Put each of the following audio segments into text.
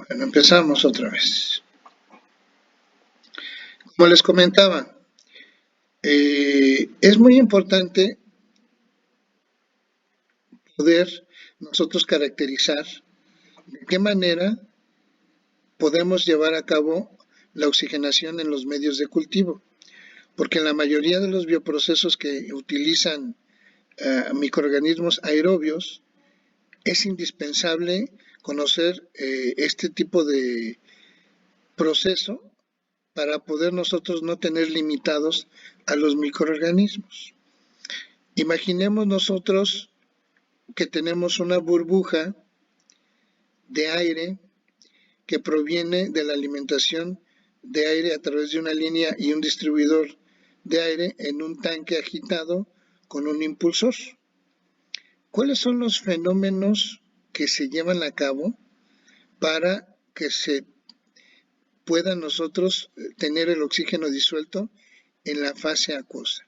Bueno, empezamos otra vez. Como les comentaba, es muy importante poder nosotros caracterizar de qué manera podemos llevar a cabo la oxigenación en los medios de cultivo, porque en la mayoría de los bioprocesos que utilizan microorganismos aerobios es indispensable conocer este tipo de proceso para poder nosotros no tener limitados a los microorganismos. Imaginemos nosotros que tenemos una burbuja de aire que proviene de la alimentación de aire a través de una línea y un distribuidor de aire en un tanque agitado con un impulsor. ¿Cuáles son los fenómenos que se llevan a cabo para que se pueda nosotros tener el oxígeno disuelto en la fase acuosa?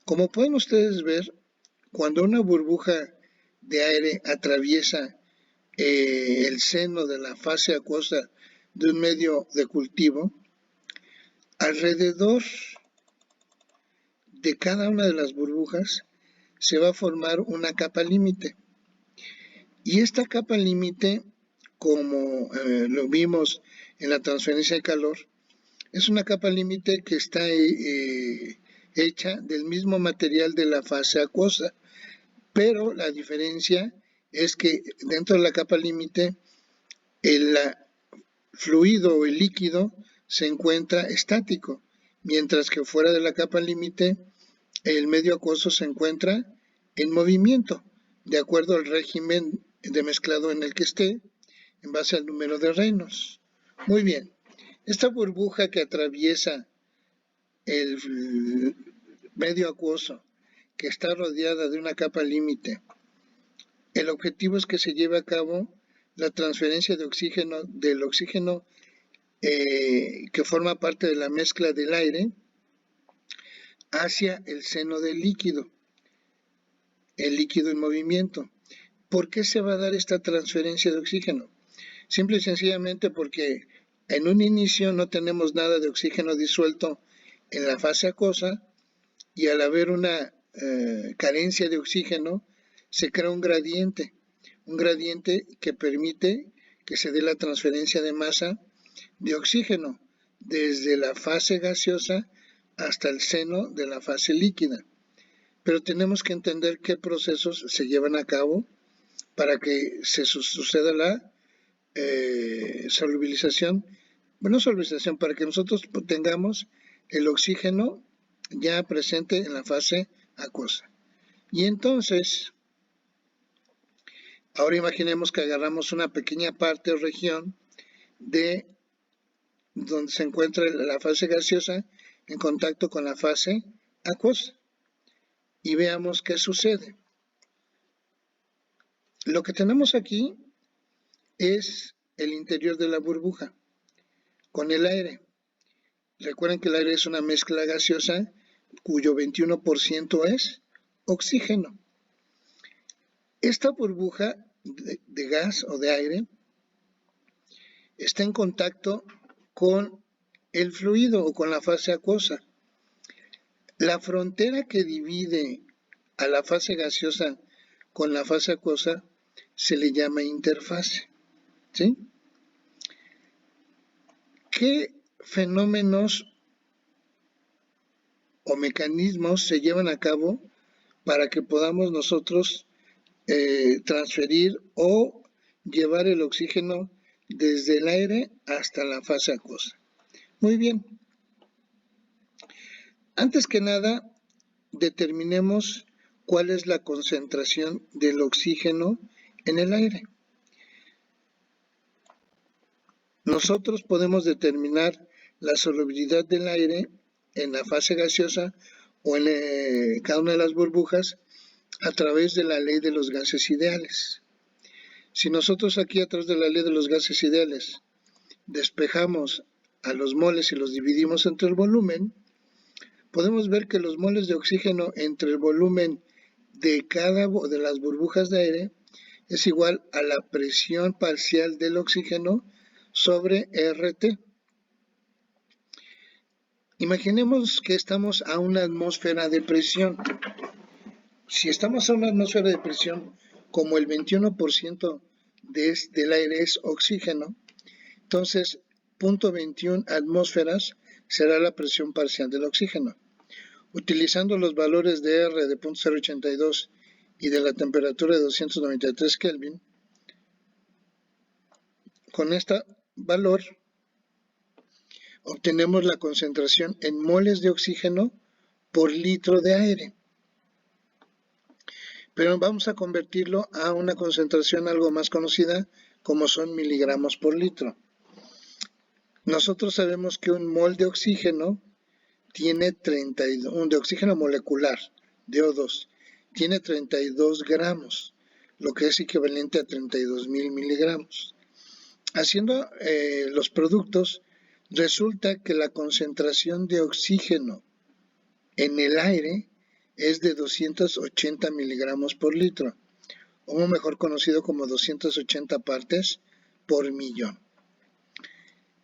Como pueden ustedes ver, cuando una burbuja de aire atraviesa el seno de la fase acuosa de un medio de cultivo, alrededor de cada una de las burbujas se va a formar una capa límite. Y esta capa límite, como lo vimos en la transferencia de calor, es una capa límite que está hecha del mismo material de la fase acuosa, pero la diferencia es que dentro de la capa límite el fluido o el líquido se encuentra estático, mientras que fuera de la capa límite el medio acuoso se encuentra en movimiento, de acuerdo al régimen de mezclado en el que esté, en base al número de Reynolds. Muy bien, esta burbuja que atraviesa el medio acuoso, que está rodeada de una capa límite, el objetivo es que se lleve a cabo la transferencia de oxígeno del oxígeno que forma parte de la mezcla del aire hacia el seno del líquido, el líquido en movimiento. ¿Por qué se va a dar esta transferencia de oxígeno? Simple y sencillamente porque en un inicio no tenemos nada de oxígeno disuelto en la fase acuosa y al haber una carencia de oxígeno se crea un gradiente que permite que se dé la transferencia de masa de oxígeno desde la fase gaseosa hasta el seno de la fase líquida. Pero tenemos que entender qué procesos se llevan a cabo para que se suceda la solubilización, bueno, solubilización, para que nosotros tengamos el oxígeno ya presente en la fase acuosa. Y entonces, ahora imaginemos que agarramos una pequeña parte o región de donde se encuentra la fase gaseosa en contacto con la fase acuosa y veamos qué sucede. Lo que tenemos aquí es el interior de la burbuja con el aire. Recuerden que el aire es una mezcla gaseosa cuyo 21% es oxígeno. Esta burbuja de gas o de aire está en contacto con el fluido o con la fase acuosa. La frontera que divide a la fase gaseosa con la fase acuosa se le llama interfase. ¿Sí? ¿Qué fenómenos o mecanismos se llevan a cabo para que podamos nosotros transferir o llevar el oxígeno desde el aire hasta la fase acuosa? Muy bien. Antes que nada, determinemos cuál es la concentración del oxígeno en el aire. Nosotros podemos determinar la solubilidad del aire en la fase gaseosa o en cada una de las burbujas a través de la ley de los gases ideales. Si nosotros aquí a través de la ley de los gases ideales despejamos a los moles y los dividimos entre el volumen, podemos ver que los moles de oxígeno entre el volumen de cada de las burbujas de aire es igual a la presión parcial del oxígeno sobre RT. Imaginemos que estamos a una atmósfera de presión. Si estamos a una atmósfera de presión, como el 21% del aire es oxígeno, entonces 0.21 atmósferas será la presión parcial del oxígeno. Utilizando los valores de R de 0.082 y de la temperatura de 293 Kelvin, con este valor obtenemos la concentración en moles de oxígeno por litro de aire. Pero vamos a convertirlo a una concentración algo más conocida como son miligramos por litro. Nosotros sabemos que un mol de oxígeno tiene 32, de oxígeno molecular, de O2, tiene 32 gramos, lo que es equivalente a 32.000 miligramos. Haciendo los productos, resulta que la concentración de oxígeno en el aire es de 280 miligramos por litro, o mejor conocido como 280 partes por millón.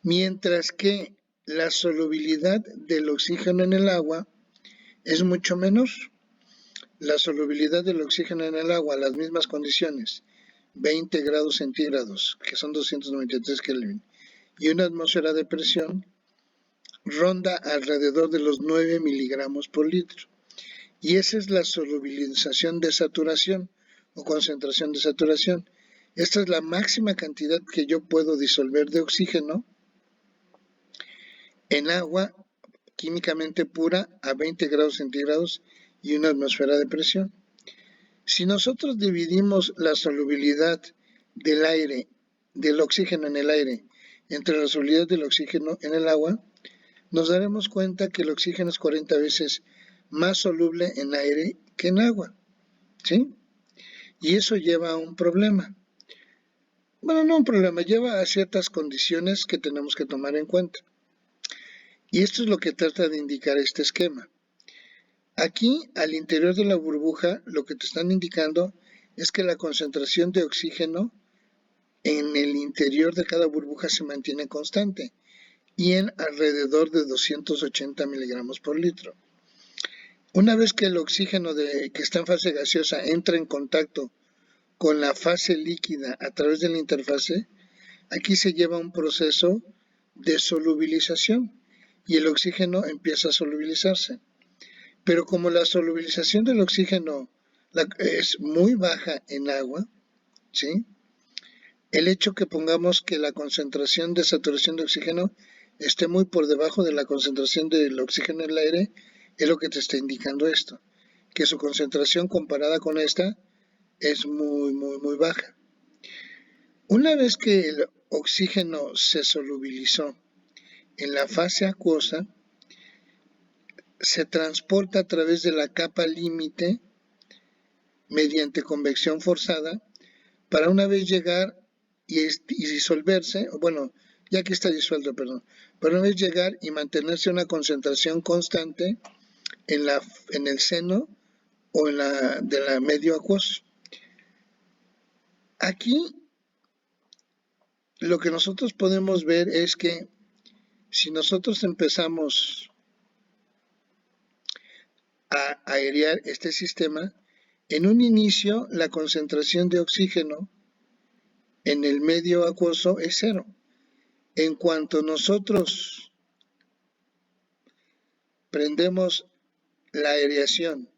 Mientras que la solubilidad del oxígeno en el agua es mucho menor. La solubilidad del oxígeno en el agua a las mismas condiciones, 20 grados centígrados, que son 293 Kelvin, y una atmósfera de presión, ronda alrededor de los 9 miligramos por litro. Y esa es la solubilización de saturación o concentración de saturación. Esta es la máxima cantidad que yo puedo disolver de oxígeno en agua químicamente pura a 20 grados centígrados y una atmósfera de presión. Si nosotros dividimos la solubilidad del aire, del oxígeno en el aire, entre la solubilidad del oxígeno en el agua, nos daremos cuenta que el oxígeno es 40 veces más soluble en aire que en agua, ¿sí? Y eso lleva a un problema. Bueno, no un problema, lleva a ciertas condiciones que tenemos que tomar en cuenta. Y esto es lo que trata de indicar este esquema. Aquí, al interior de la burbuja, lo que te están indicando es que la concentración de oxígeno en el interior de cada burbuja se mantiene constante y en alrededor de 280 miligramos por litro. Una vez que el oxígeno que está en fase gaseosa entra en contacto con la fase líquida a través de la interfase, aquí se lleva un proceso de solubilización y el oxígeno empieza a solubilizarse. Pero como la solubilización del oxígeno es muy baja en agua, ¿sí? El hecho que pongamos que la concentración de saturación de oxígeno esté muy por debajo de la concentración del oxígeno en el aire es lo que te está indicando esto, que su concentración comparada con esta es muy baja. Una vez que el oxígeno se solubilizó en la fase acuosa, se transporta a través de la capa límite mediante convección forzada para una vez llegar y disolverse, bueno, ya que está disuelto, perdón, para una vez llegar y mantenerse una concentración constante en el seno o en de la medio acuoso. Aquí lo que nosotros podemos ver es que si nosotros empezamos a airear este sistema, en un inicio la concentración de oxígeno en el medio acuoso es 0. En cuanto nosotros prendemos la aireación,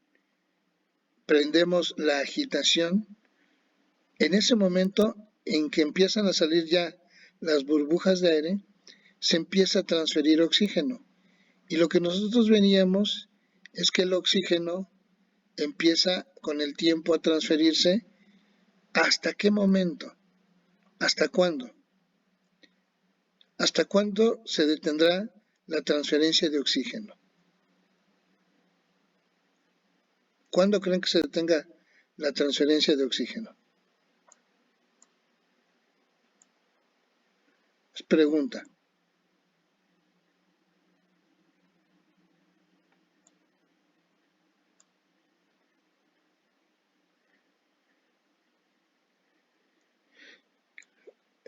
prendemos la agitación, en ese momento en que empiezan a salir ya las burbujas de aire, se empieza a transferir oxígeno. Y lo que nosotros veníamos es que el oxígeno empieza con el tiempo a transferirse. ¿Hasta qué momento? ¿Hasta cuándo? ¿Hasta cuándo se detendrá la transferencia de oxígeno? ¿Cuándo creen que se detenga la transferencia de oxígeno? Es pregunta.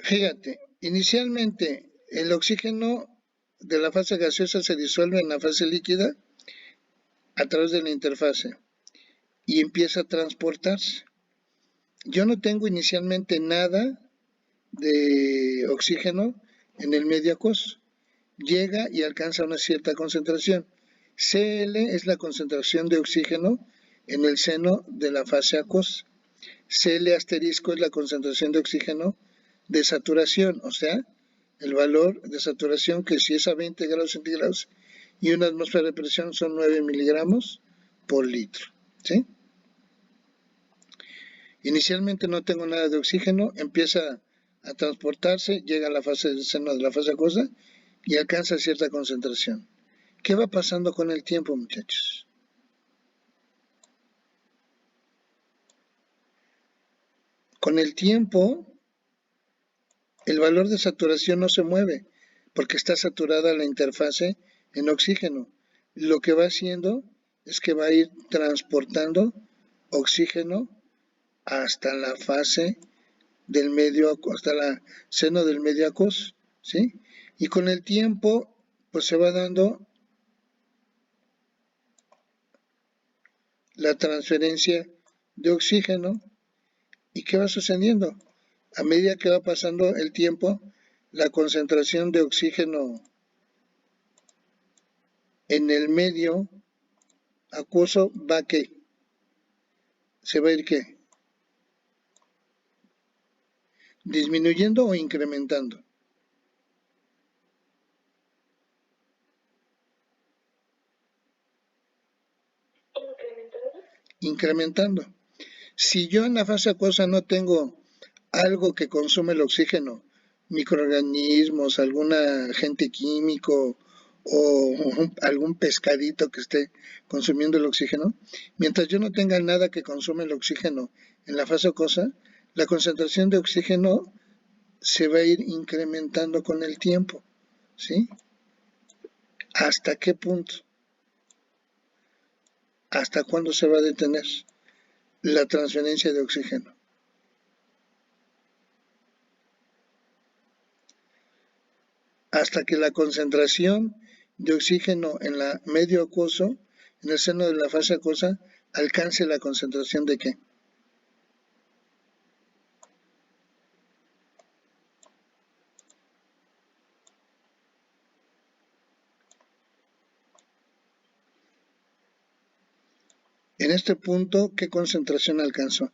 Fíjate, Inicialmente, el oxígeno de la fase gaseosa se disuelve en la fase líquida a través de la interfase y empieza a transportarse. Yo no tengo inicialmente nada de oxígeno en el medio acuoso. Llega y alcanza una cierta concentración. Cl es la concentración de oxígeno en el seno de la fase acuosa. Cl asterisco es la concentración de oxígeno de saturación, o sea, el valor de saturación que si es a 20 grados centígrados y una atmósfera de presión son 9 miligramos por litro. ¿Sí? Inicialmente no tengo nada de oxígeno, empieza a transportarse, llega a la fase del seno de la fase acuosa y alcanza cierta concentración. ¿Qué va pasando con el tiempo, muchachos? Con el tiempo, el valor de saturación no se mueve porque está saturada la interfase en oxígeno. Lo que va haciendo es que va a ir transportando oxígeno hasta la fase del medio, hasta el seno del medio acuoso, ¿sí? Y con el tiempo, pues se va dando la transferencia de oxígeno. ¿Y qué va sucediendo? A medida que va pasando el tiempo, la concentración de oxígeno en el medio acuoso va a ¿qué? ¿Se va a ir qué? ¿Disminuyendo o incrementando? Incrementando. Si yo en la fase acuosa no tengo algo que consume el oxígeno, microorganismos, algún agente químico o algún pescadito que esté consumiendo el oxígeno, mientras yo no tenga nada que consume el oxígeno en la fase acuosa, la concentración de oxígeno se va a ir incrementando con el tiempo, ¿sí? ¿Hasta qué punto? ¿Hasta cuándo se va a detener la transferencia de oxígeno? Hasta que la concentración de oxígeno en el medio acuoso, en el seno de la fase acuosa, alcance la concentración de ¿qué? En este punto, ¿qué concentración alcanzó?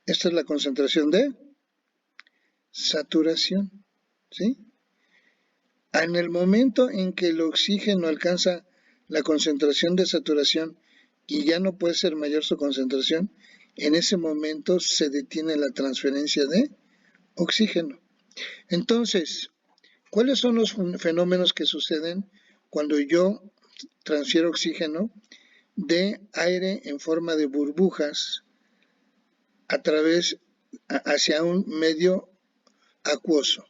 Esta es la concentración de saturación, ¿sí? En el momento en que el oxígeno alcanza la concentración de saturación y ya no puede ser mayor su concentración, en ese momento se detiene la transferencia de oxígeno. Entonces, ¿cuáles son los fenómenos que suceden cuando yo transfiero oxígeno de aire en forma de burbujas a través hacia un medio acuoso?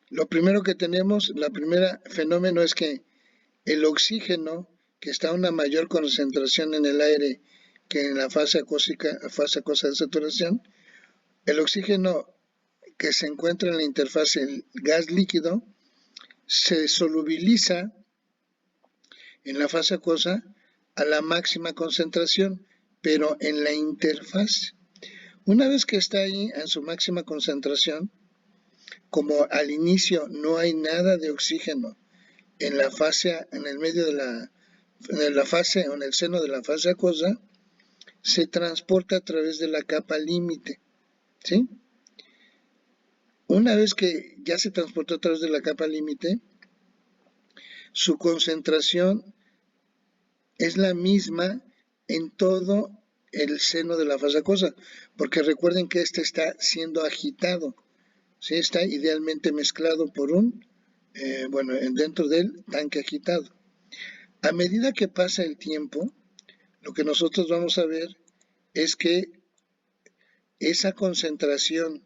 Lo primero que tenemos, la primera fenómeno es que el oxígeno, que está a una mayor concentración en el aire que en la fase acuosa de saturación, el oxígeno que se encuentra en la interfase el gas líquido se solubiliza en la fase acuosa a la máxima concentración, pero en la interfaz. Una vez que está ahí en su máxima concentración, como al inicio no hay nada de oxígeno en la fase, en el medio de la fase o en el seno de la fase acuosa, se transporta a través de la capa límite, ¿sí? Una vez que ya se transportó a través de la capa límite, su concentración es la misma en todo el seno de la fase acuosa, porque recuerden que este está siendo agitado, ¿sí? Está idealmente mezclado por dentro del tanque agitado. A medida que pasa el tiempo, lo que nosotros vamos a ver es que esa concentración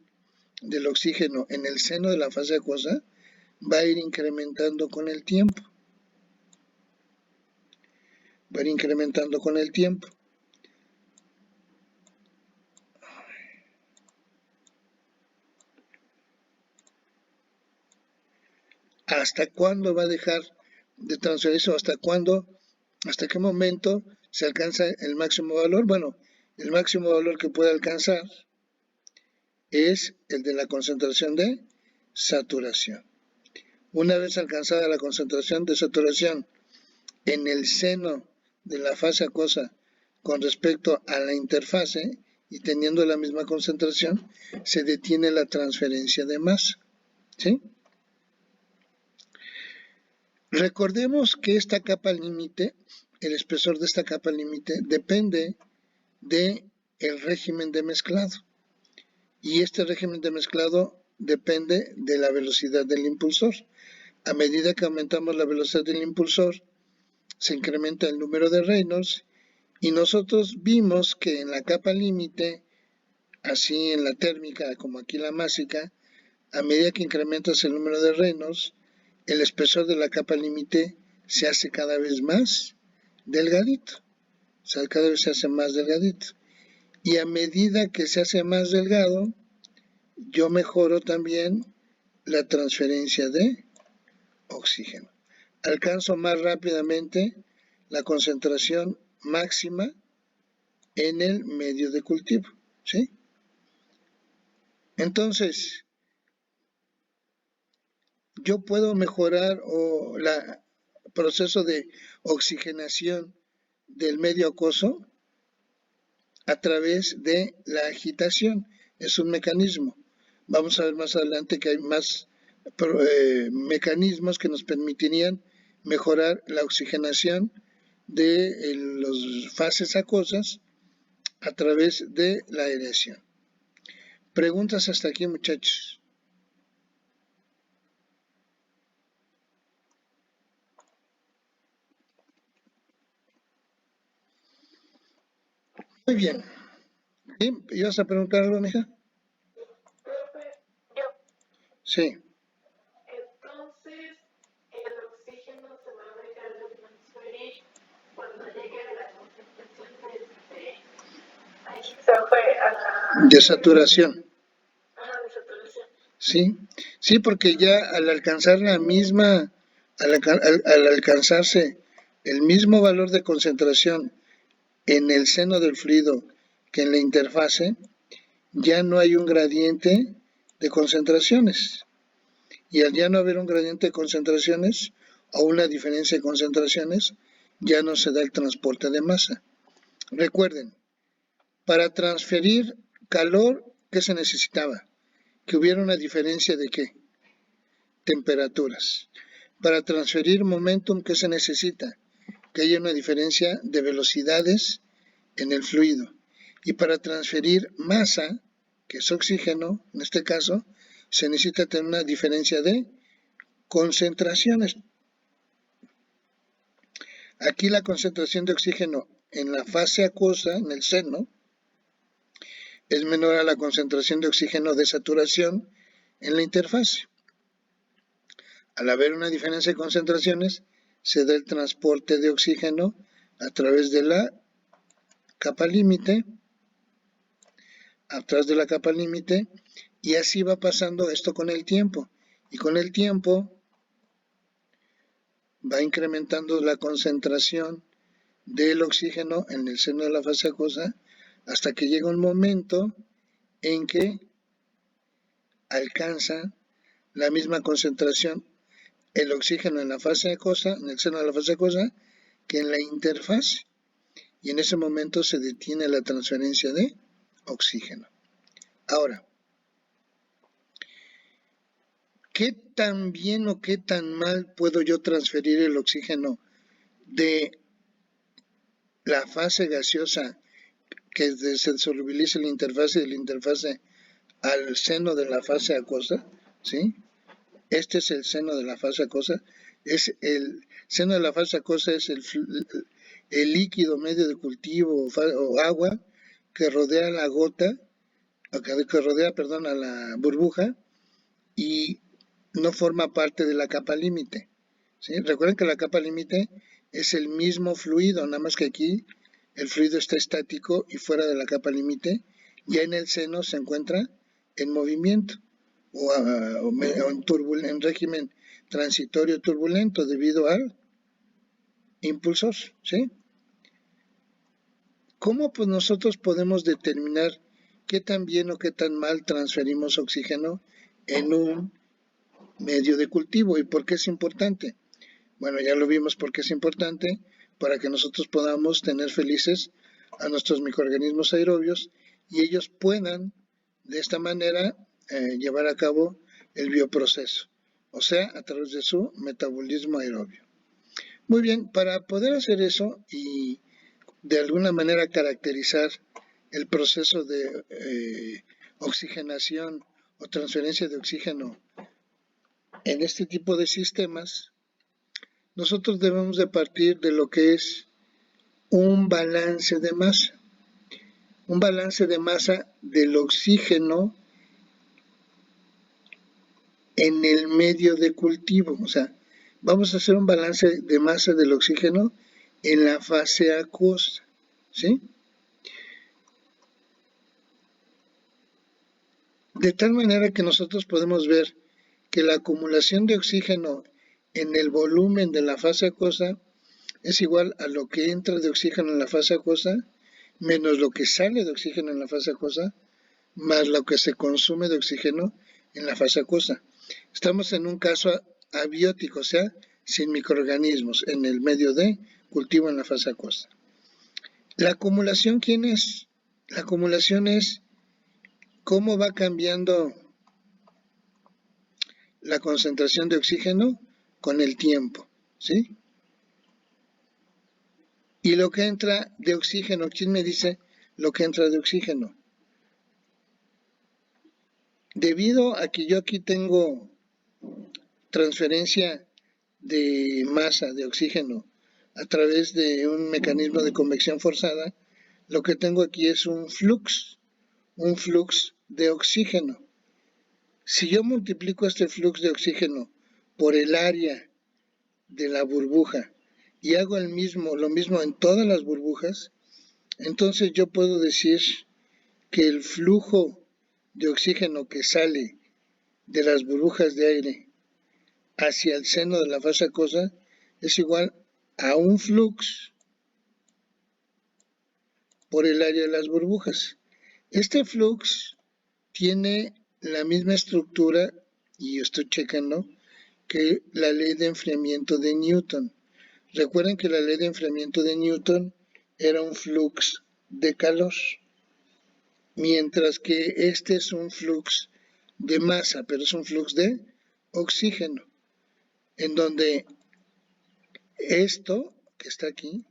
del oxígeno en el seno de la fase acuosa va a ir incrementando con el tiempo. Va a ir incrementando con el tiempo. hasta cuándo va a dejar de transferirse o hasta qué momento se alcanza el máximo valor. Bueno, el máximo valor que puede alcanzar es el de la concentración de saturación. Una vez alcanzada la concentración de saturación en el seno de la fase acuosa con respecto a la interfase y teniendo la misma concentración, se detiene la transferencia de masa. ¿Sí? Recordemos que esta capa límite, el espesor de esta capa límite, depende del régimen de mezclado. Y este régimen de mezclado depende de la velocidad del impulsor. A medida que aumentamos la velocidad del impulsor, se incrementa el número de Reynolds y nosotros vimos que en la capa límite, así en la térmica como aquí la másica, a medida que incrementas el número de Reynolds, el espesor de la capa límite se hace cada vez más delgadito. O sea, cada vez se hace más delgadito. Y a medida que se hace más delgado, yo mejoro también la transferencia de oxígeno. Alcanzo más rápidamente la concentración máxima en el medio de cultivo. ¿Sí? Entonces, yo puedo mejorar el proceso de oxigenación del medio acuoso a través de la agitación. Es un mecanismo. Vamos a ver más adelante que hay más mecanismos que nos permitirían mejorar la oxigenación de las fases acuosas a través de la aireación. Preguntas hasta aquí, muchachos. Muy bien. ¿Sí? ¿Ibas a preguntar algo, mija? Yo. Sí. Entonces, el oxígeno se va a dejar de transferir cuando llegue a la concentración se fue a la... De saturación. Ajá, de saturación. Sí, sí, porque ya al alcanzar la misma, al alcanzarse el mismo valor de concentración en el seno del fluido que en la interfase, ya no hay un gradiente de concentraciones. Y al ya no haber un gradiente de concentraciones o una diferencia de concentraciones, ya no se da el transporte de masa. Recuerden, para transferir calor, ¿qué se necesitaba? Que hubiera una diferencia de ¿qué? Temperaturas. Para transferir momentum, ¿qué se necesita? Que haya una diferencia de velocidades en el fluido. Y para transferir masa, que es oxígeno, en este caso, se necesita tener una diferencia de concentraciones. Aquí la concentración de oxígeno en la fase acuosa, en el seno, es menor a la concentración de oxígeno de saturación en la interfase. Al haber una diferencia de concentraciones, se da el transporte de oxígeno a través de la capa límite, y así va pasando esto con el tiempo. Y con el tiempo va incrementando la concentración del oxígeno en el seno de la fase acuosa hasta que llega un momento en que alcanza la misma concentración el oxígeno en la fase acuosa, en el seno de la fase acuosa, que en la interfase. Y en ese momento se detiene la transferencia de oxígeno. Ahora, ¿qué tan bien o qué tan mal puedo yo transferir el oxígeno de la fase gaseosa que se solubiliza en la interfase, de la interfase al seno de la fase acuosa? ¿Sí? Este es el seno de la fase acuosa. El seno de la fase acuosa es el líquido medio de cultivo o agua que rodea la gota, que rodea, perdón, a la burbuja y no forma parte de la capa límite. ¿Sí? Recuerden que la capa límite es el mismo fluido, nada más que aquí el fluido está estático y fuera de la capa límite. Ya en el seno se encuentra en movimiento o en régimen transitorio turbulento debido al impulsor, ¿sí? ¿Cómo pues nosotros podemos determinar qué tan bien o qué tan mal transferimos oxígeno en un medio de cultivo y por qué es importante? Bueno, ya lo vimos porque es importante para que nosotros podamos tener felices a nuestros microorganismos aerobios y ellos puedan de esta manera llevar a cabo el bioproceso, o sea, a través de su metabolismo aerobio. Muy bien, para poder hacer eso y de alguna manera caracterizar el proceso de oxigenación o transferencia de oxígeno en este tipo de sistemas, nosotros debemos de partir de lo que es un balance de masa del oxígeno en el medio de cultivo. O sea, vamos a hacer un balance de masa del oxígeno en la fase acuosa, ¿sí? De tal manera que nosotros podemos ver que la acumulación de oxígeno en el volumen de la fase acuosa es igual a lo que entra de oxígeno en la fase acuosa menos lo que sale de oxígeno en la fase acuosa más lo que se consume de oxígeno en la fase acuosa. Estamos en un caso abiótico, o sea, sin microorganismos en el medio de cultivo en la fase acuosa. La acumulación, ¿quién es? La acumulación es cómo va cambiando la concentración de oxígeno con el tiempo, ¿sí? Y lo que entra de oxígeno, ¿quién me dice lo que entra de oxígeno? Debido a que yo aquí tengo transferencia de masa de oxígeno a través de un mecanismo de convección forzada, lo que tengo aquí es un flux de oxígeno. Si yo multiplico este flux de oxígeno por el área de la burbuja y hago lo mismo en todas las burbujas, entonces yo puedo decir que el flujo de oxígeno que sale de las burbujas de aire hacia el seno de la fase acuosa es igual a un flux por el área de las burbujas. Este flux tiene la misma estructura, y estoy checando, que la ley de enfriamiento de Newton. Recuerden que la ley de enfriamiento de Newton era un flux de calor, mientras que este es un flux de masa, pero es un flux de oxígeno, en donde esto que está aquí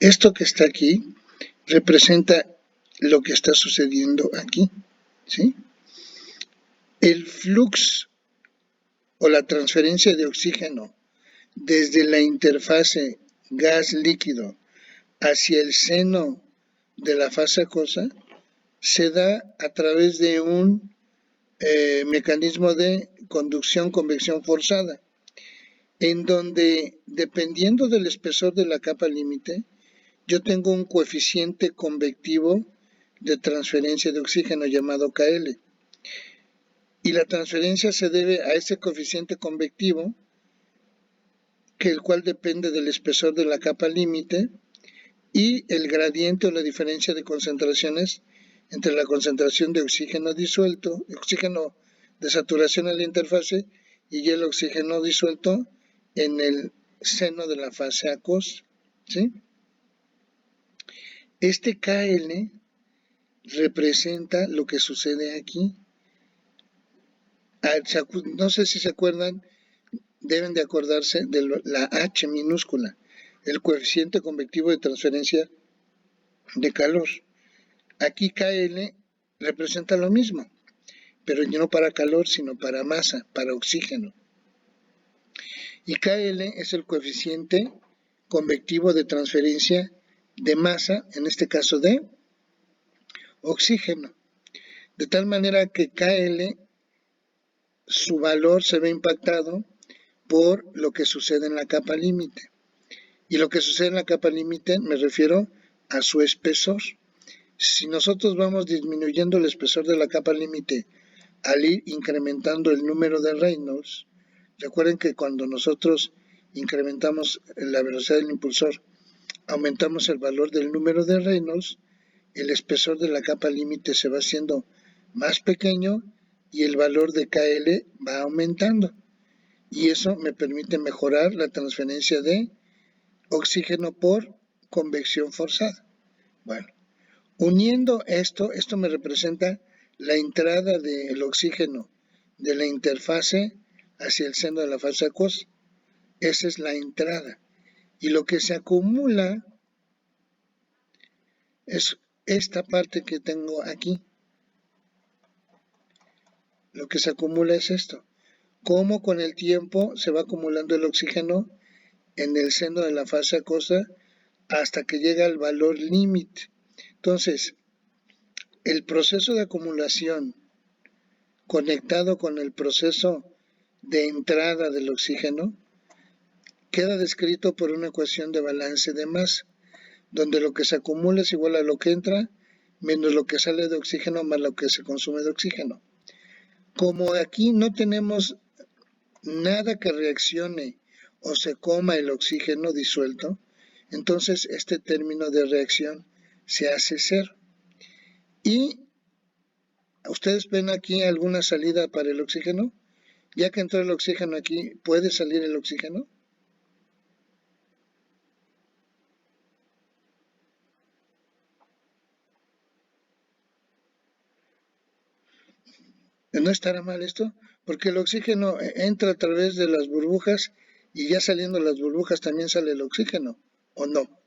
esto que está aquí representa lo que está sucediendo aquí, ¿sí? El flux o la transferencia de oxígeno desde la interfase gas-líquido hacia el seno de la fase acuosa se da a través de un mecanismo de convección forzada, en donde, dependiendo del espesor de la capa límite, yo tengo un coeficiente convectivo de transferencia de oxígeno llamado KL. Y la transferencia se debe a ese coeficiente convectivo, que el cual depende del espesor de la capa límite y el gradiente o la diferencia de concentraciones entre la concentración de oxígeno disuelto, oxígeno de saturación en la interfase y el oxígeno disuelto en el seno de la fase acuosa, ¿sí? Este KL representa lo que sucede aquí. No sé si se acuerdan, deben de acordarse de la H minúscula, el coeficiente convectivo de transferencia de calor. Aquí KL representa lo mismo. pero no para calor, sino para masa, para oxígeno. Y KL es el coeficiente convectivo de transferencia de masa, en este caso de oxígeno. De tal manera que KL, su valor se ve impactado por lo que sucede en la capa límite. Y lo que sucede en la capa límite me refiero a su espesor. Si nosotros vamos disminuyendo el espesor de la capa límite al ir incrementando el número de Reynolds, recuerden que cuando nosotros incrementamos la velocidad del impulsor, aumentamos el valor del número de Reynolds, el espesor de la capa límite se va haciendo más pequeño y el valor de KL va aumentando. Y eso me permite mejorar la transferencia de oxígeno por convección forzada. Bueno, uniendo esto me representa la entrada del oxígeno de la interfase hacia el seno de la fase acuosa. Esa es la entrada. Y lo que se acumula es esta parte que tengo aquí. Lo que se acumula es esto. Cómo con el tiempo se va acumulando el oxígeno en el seno de la fase acuosa hasta que llega al valor límite. Entonces, el proceso de acumulación conectado con el proceso de entrada del oxígeno queda descrito por una ecuación de balance de masa, donde lo que se acumula es igual a lo que entra menos lo que sale de oxígeno más lo que se consume de oxígeno. Como aquí no tenemos nada que reaccione o se coma el oxígeno disuelto, entonces este término de reacción se hace cero. Y ustedes ven aquí alguna salida para el oxígeno. Ya que entró el oxígeno aquí, ¿puede salir el oxígeno? ¿No estará mal esto? Porque el oxígeno entra a través de las burbujas y ya saliendo las burbujas también sale el oxígeno, ¿o no?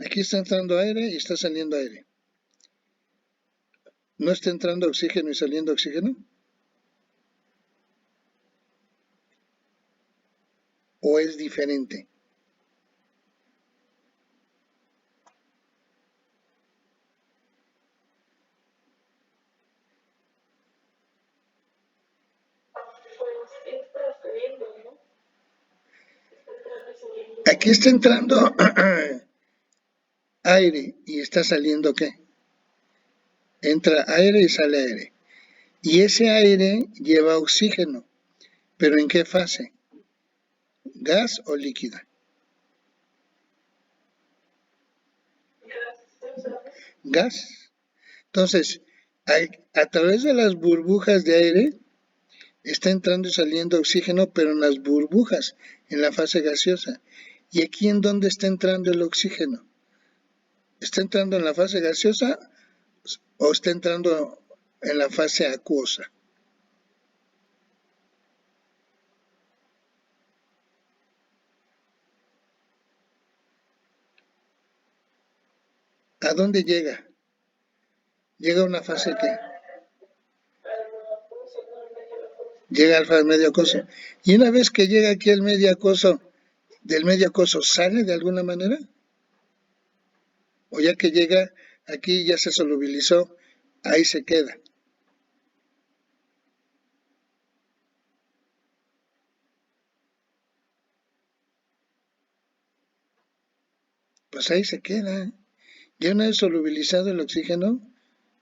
Aquí está entrando aire y está saliendo aire. ¿No está entrando oxígeno y saliendo oxígeno? ¿O es diferente? Aquí está entrando aire y está saliendo ¿qué? Entra aire y sale aire. Y ese aire lleva oxígeno. ¿Pero en qué fase? ¿Gas o líquida? Gas. Entonces, a través de las burbujas de aire está entrando y saliendo oxígeno, pero en las burbujas, en la fase gaseosa. ¿Y aquí en dónde está entrando el oxígeno? ¿Está entrando en la fase gaseosa o está entrando en la fase acuosa? ¿A dónde llega? Llega a una fase que llega al medio acoso. Y una vez que llega aquí al medio acoso, del medio acoso, ¿sale de alguna manera? O ya que llega aquí ya se solubilizó, ahí se queda. Pues ahí se queda. Ya una vez solubilizado el oxígeno,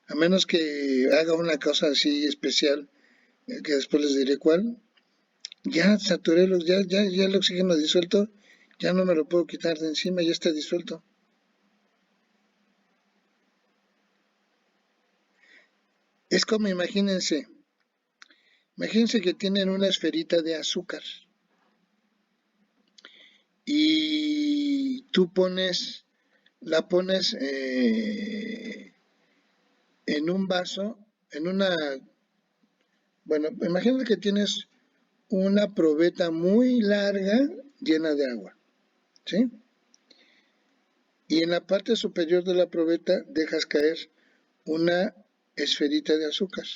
a menos que haga una cosa así especial, que después les diré cuál, ya saturé ya el oxígeno disuelto, ya no me lo puedo quitar de encima, ya está disuelto. Es como imagínense que tienen una esferita de azúcar y tú la pones en un vaso, bueno, imagínate que tienes una probeta muy larga llena de agua, ¿sí? Y en la parte superior de la probeta dejas caer una esferita de azúcar.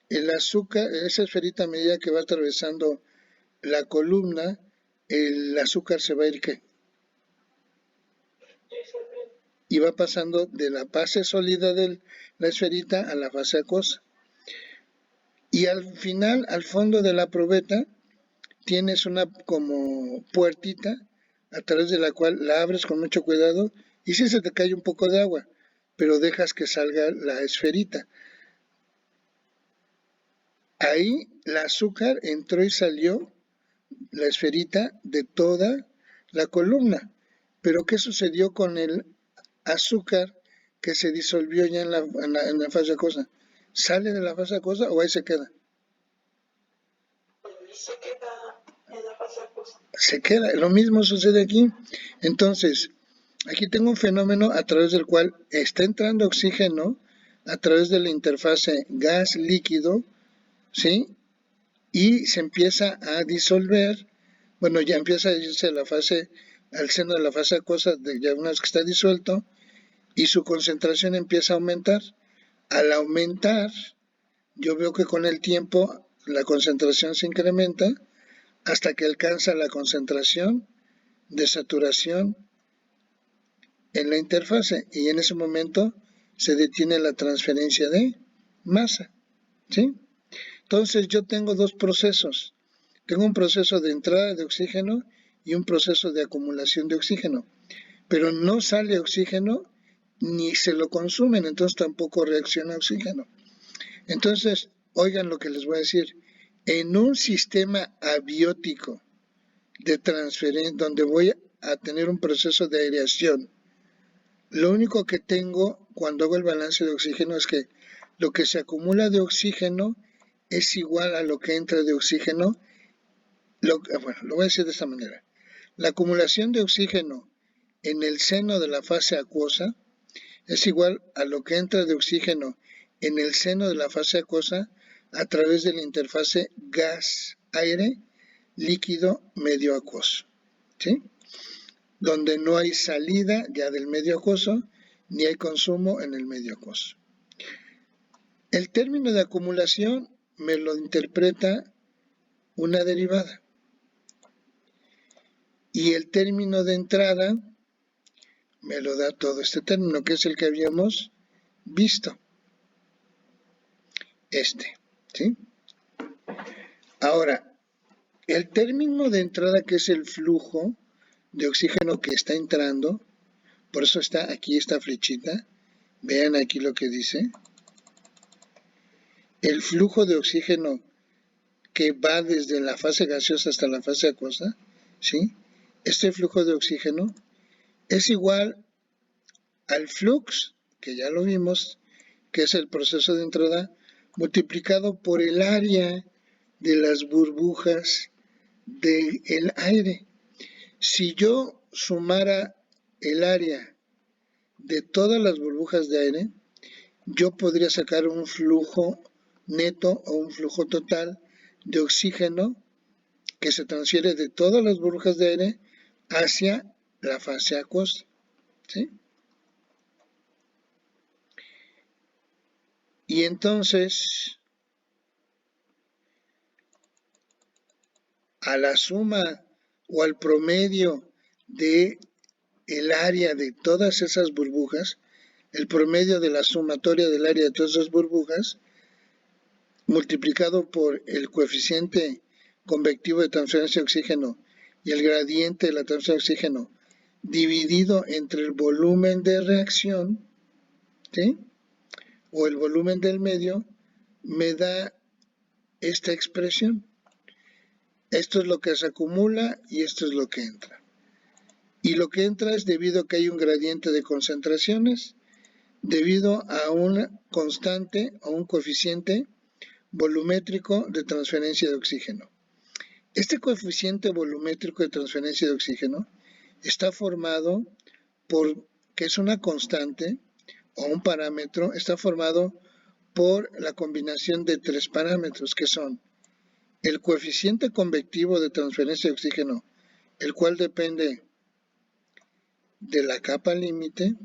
El azúcar, esa esferita, a medida que va atravesando la columna, el azúcar se va a ir, ¿qué? Y va pasando de la fase sólida de la esferita a la fase acuosa. Y al final, al fondo de la probeta, tienes una como puertita a través de la cual la abres con mucho cuidado y sí se te cae un poco de agua, pero dejas que salga la esferita. Ahí el azúcar entró y salió, la esferita, de toda la columna. Pero ¿qué sucedió con el azúcar que se disolvió ya en la fase acuosa? ¿Sale de la fase acuosa o ahí se queda? Se queda en la fase acuosa. Se queda, lo mismo sucede aquí. Entonces, aquí tengo un fenómeno a través del cual está entrando oxígeno a través de la interfase gas-líquido, ¿sí? Y se empieza a disolver, bueno, ya empieza a irse a la fase, al seno de la fase acuosa, ya una vez que está disuelto, y su concentración empieza a aumentar. Al aumentar, yo veo que con el tiempo la concentración se incrementa hasta que alcanza la concentración de saturación en la interfase y en ese momento se detiene la transferencia de masa, ¿sí? Entonces yo tengo dos procesos. Tengo un proceso de entrada de oxígeno y un proceso de acumulación de oxígeno, pero no sale oxígeno ni se lo consumen, entonces tampoco reacciona oxígeno. Entonces, oigan lo que les voy a decir. En un sistema abiótico de transferencia, donde voy a tener un proceso de aireación, lo único que tengo cuando hago el balance de oxígeno es que lo que se acumula de oxígeno es igual a lo que entra de oxígeno. Bueno, lo voy a decir de esta manera. La acumulación de oxígeno en el seno de la fase acuosa es igual a lo que entra de oxígeno en el seno de la fase acuosa a través de la interfase gas-aire líquido medio acuoso, ¿sí? Donde no hay salida ya del medio acuoso ni hay consumo en el medio acuoso. El término de acumulación me lo interpreta una derivada y el término de entrada me lo da todo este término que es el que habíamos visto, ¿sí? Ahora, el término de entrada que es el flujo de oxígeno que está entrando, por eso está aquí esta flechita, vean aquí lo que dice, el flujo de oxígeno que va desde la fase gaseosa hasta la fase acuosa, ¿sí? Este flujo de oxígeno es igual al flux, que ya lo vimos, que es el proceso de entrada, multiplicado por el área de las burbujas del aire. Si yo sumara el área de todas las burbujas de aire, yo podría sacar un flujo neto o un flujo total de oxígeno que se transfiere de todas las burbujas de aire hacia la fase acuosa, ¿sí? Y entonces, a la suma o al promedio de el área de todas esas burbujas, el promedio de la sumatoria del área de todas esas burbujas, multiplicado por el coeficiente convectivo de transferencia de oxígeno y el gradiente de la transferencia de oxígeno, dividido entre el volumen de reacción, ¿sí? O el volumen del medio, me da esta expresión. Esto es lo que se acumula y esto es lo que entra. Y lo que entra es debido a que hay un gradiente de concentraciones, debido a una constante o un coeficiente volumétrico de transferencia de oxígeno. Este coeficiente volumétrico de transferencia de oxígeno está formado por, que es una constante o un parámetro, está formado por la combinación de tres parámetros que son el coeficiente convectivo de transferencia de oxígeno el cual depende de la capa límite,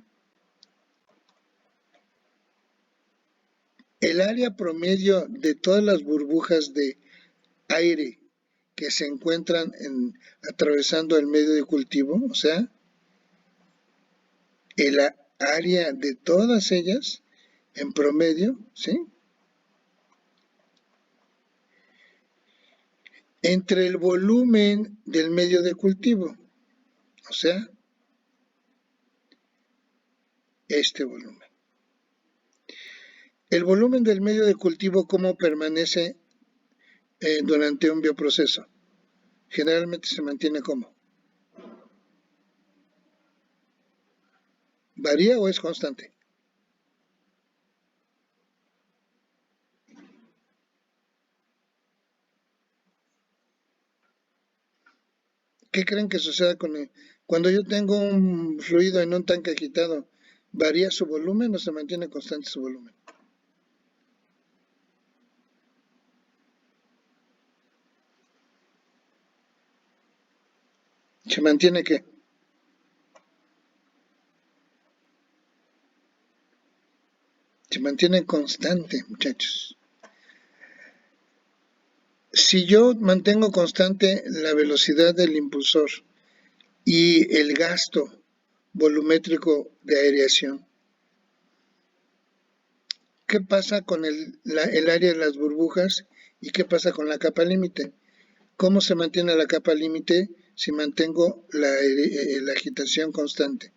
el área promedio de todas las burbujas de aire que se encuentran atravesando el medio de cultivo, o sea, el área de todas ellas en promedio, ¿sí? Entre el volumen del medio de cultivo, o sea, este volumen. El volumen del medio de cultivo, ¿cómo permanece durante un bioproceso? Generalmente se mantiene como. ¿Varía o es constante? ¿Qué creen que suceda cuando yo tengo un fluido en un tanque agitado? ¿Varía su volumen o se mantiene constante su volumen? ¿Se mantiene qué? Se mantiene constante, muchachos. Si yo mantengo constante la velocidad del impulsor y el gasto volumétrico de aireación, ¿qué pasa con el área de las burbujas y qué pasa con la capa límite? ¿Cómo se mantiene la capa límite si mantengo la agitación constante?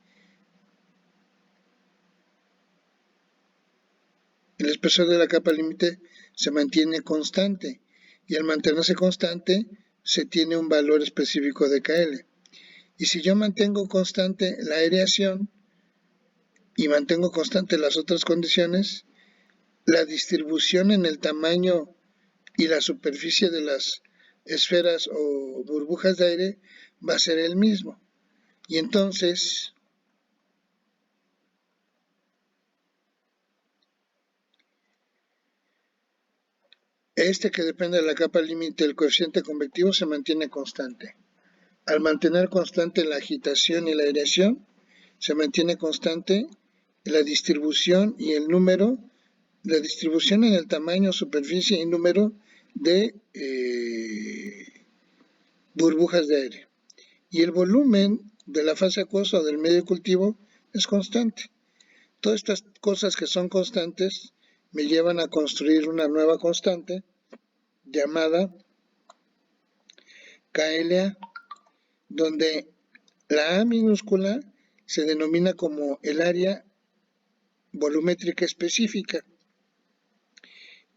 El espesor de la capa límite se mantiene constante y al mantenerse constante se tiene un valor específico de KL. Y si yo mantengo constante la aireación y mantengo constante las otras condiciones, la distribución en el tamaño y la superficie de las esferas o burbujas de aire va a ser el mismo. Y entonces, este que depende de la capa límite, el coeficiente convectivo, se mantiene constante. Al mantener constante la agitación y la aireación, se mantiene constante la distribución y el número, la distribución en el tamaño, superficie y número de burbujas de aire. Y el volumen de la fase acuosa o del medio de cultivo es constante. Todas estas cosas que son constantes me llevan a construir una nueva constante llamada KLA, donde la A minúscula se denomina como el área volumétrica específica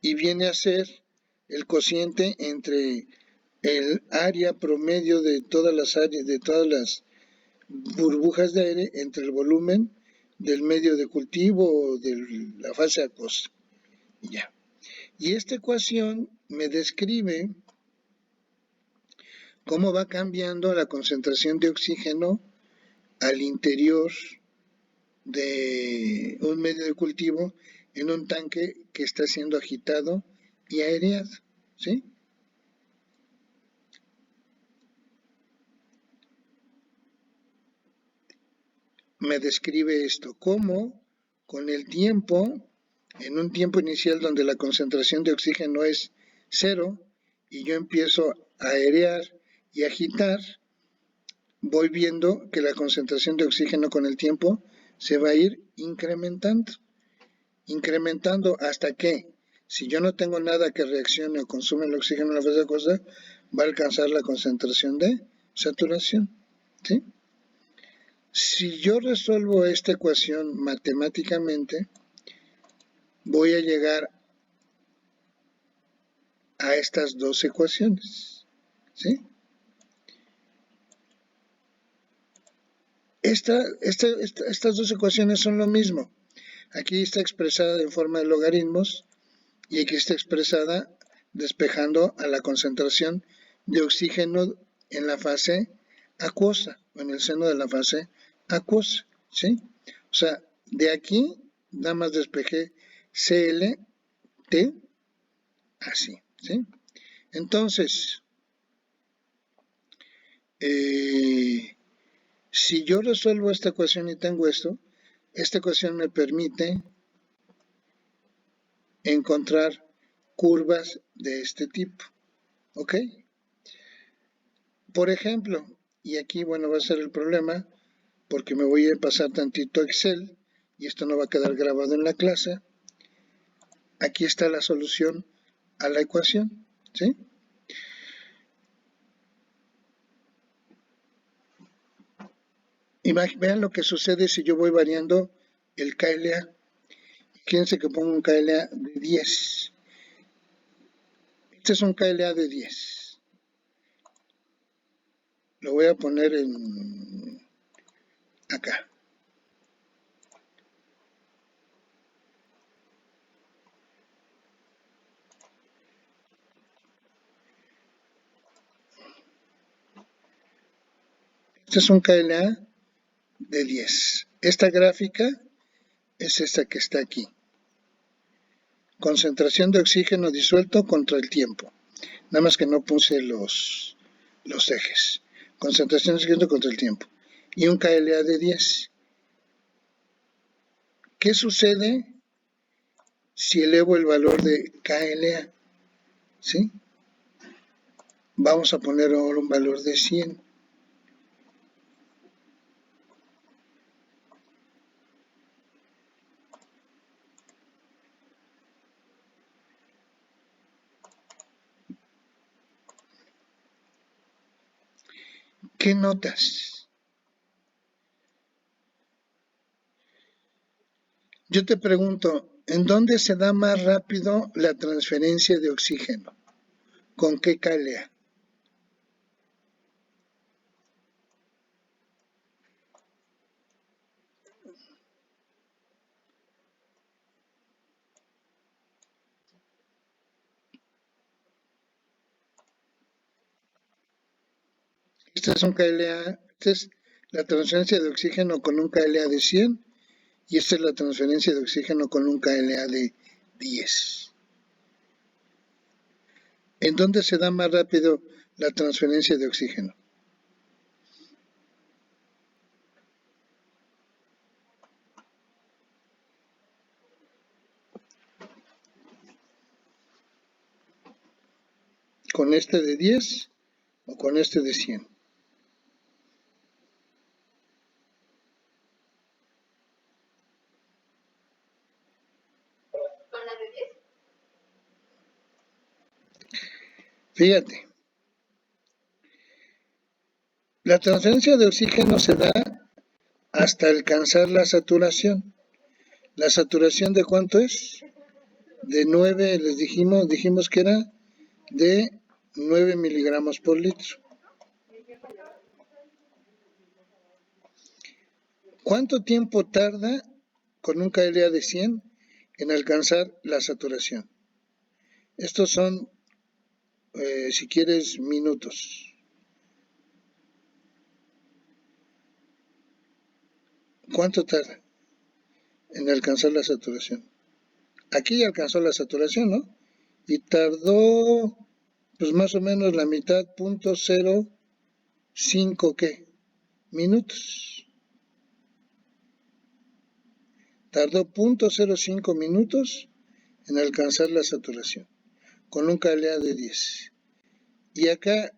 y viene a ser el cociente entre el área promedio de todas las áreas, de todas las burbujas de aire, entre el volumen del medio de cultivo o de la fase acuosa. Ya. Y esta ecuación me describe cómo va cambiando la concentración de oxígeno al interior de un medio de cultivo en un tanque que está siendo agitado y aireado, ¿sí? Me describe esto, cómo con el tiempo, en un tiempo inicial donde la concentración de oxígeno es 0 y yo empiezo a airear y agitar, voy viendo que la concentración de oxígeno con el tiempo se va a ir incrementando hasta que, si yo no tengo nada que reaccione o consume el oxígeno en la fase acuosa, va a alcanzar la concentración de saturación, ¿sí? Si yo resuelvo esta ecuación matemáticamente, voy a llegar a estas dos ecuaciones, ¿sí? Estas dos ecuaciones son lo mismo. Aquí está expresada en forma de logaritmos y aquí está expresada despejando a la concentración de oxígeno en la fase acuosa o en el seno de la fase acuosa, ¿sí? O sea, de aquí nada más despejé CLT así, ¿sí? Entonces, Si yo resuelvo esta ecuación y tengo esto, esta ecuación me permite encontrar curvas de este tipo. ¿Ok? Por ejemplo, y aquí, bueno, va a ser el problema, porque me voy a pasar tantito Excel, y esto no va a quedar grabado en la clase. Aquí está la solución a la ecuación, ¿sí? Y vean lo que sucede si yo voy variando el KLA. Fíjense que pongo un KLA de 10. Este es un KLA de 10. Lo voy a poner en acá. Este es un KLA de 10. Esta gráfica es esta que está aquí. Concentración de oxígeno disuelto contra el tiempo. Nada más que no puse los ejes. Concentración de oxígeno contra el tiempo. Y un KLA de 10. ¿Qué sucede si elevo el valor de KLA? ¿Sí? Vamos a poner ahora un valor de 100. ¿Qué notas? Yo te pregunto, ¿en dónde se da más rápido la transferencia de oxígeno? ¿Con qué KLA? Este es un KLA, esta es la transferencia de oxígeno con un KLA de 100 y esta es la transferencia de oxígeno con un KLA de 10. ¿En dónde se da más rápido la transferencia de oxígeno? ¿Con este de 10 o con este de 100? ¿Con la de 10? Fíjate, la transferencia de oxígeno se da hasta alcanzar la saturación. ¿La saturación de cuánto es? De 9, les dijimos que era de 9 miligramos por litro. ¿Cuánto tiempo tarda con un KLA de 100 en alcanzar la saturación? Estos son, si quieres, minutos. ¿Cuánto tarda en alcanzar la saturación? Aquí ya alcanzó la saturación, ¿no? Y tardó, pues más o menos la mitad, 0.05, ¿qué? Minutos. Tardó 0.05 minutos en alcanzar la saturación, con un KLA de 10. Y acá,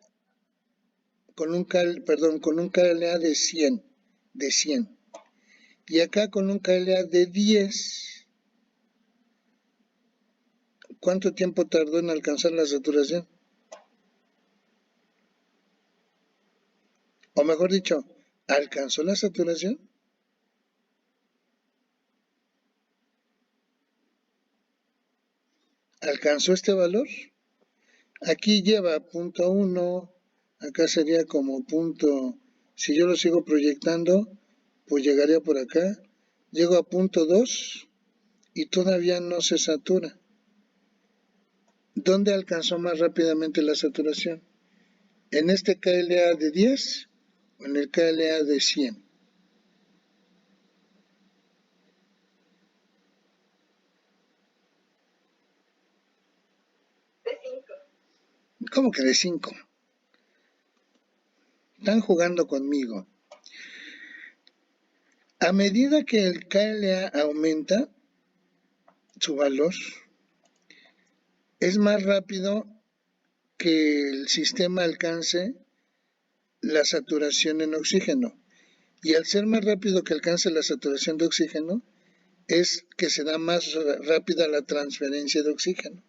con un KLA de 100, Y acá con un KLA de 10, ¿cuánto tiempo tardó en alcanzar la saturación? O mejor dicho, ¿alcanzó la saturación? ¿Alcanzó este valor? Aquí lleva punto 1, acá sería como punto, si yo lo sigo proyectando, pues llegaría por acá, llego a punto 2 y todavía no se satura. ¿Dónde alcanzó más rápidamente la saturación? ¿En este KLA de 10 o en el KLA de 100? De 5. ¿Cómo que de 5? están jugando conmigo. A medida que el KLA aumenta su valor, es más rápido que el sistema alcance la saturación en oxígeno. Y al ser más rápido que alcance la saturación de oxígeno, es que se da más rápida la transferencia de oxígeno,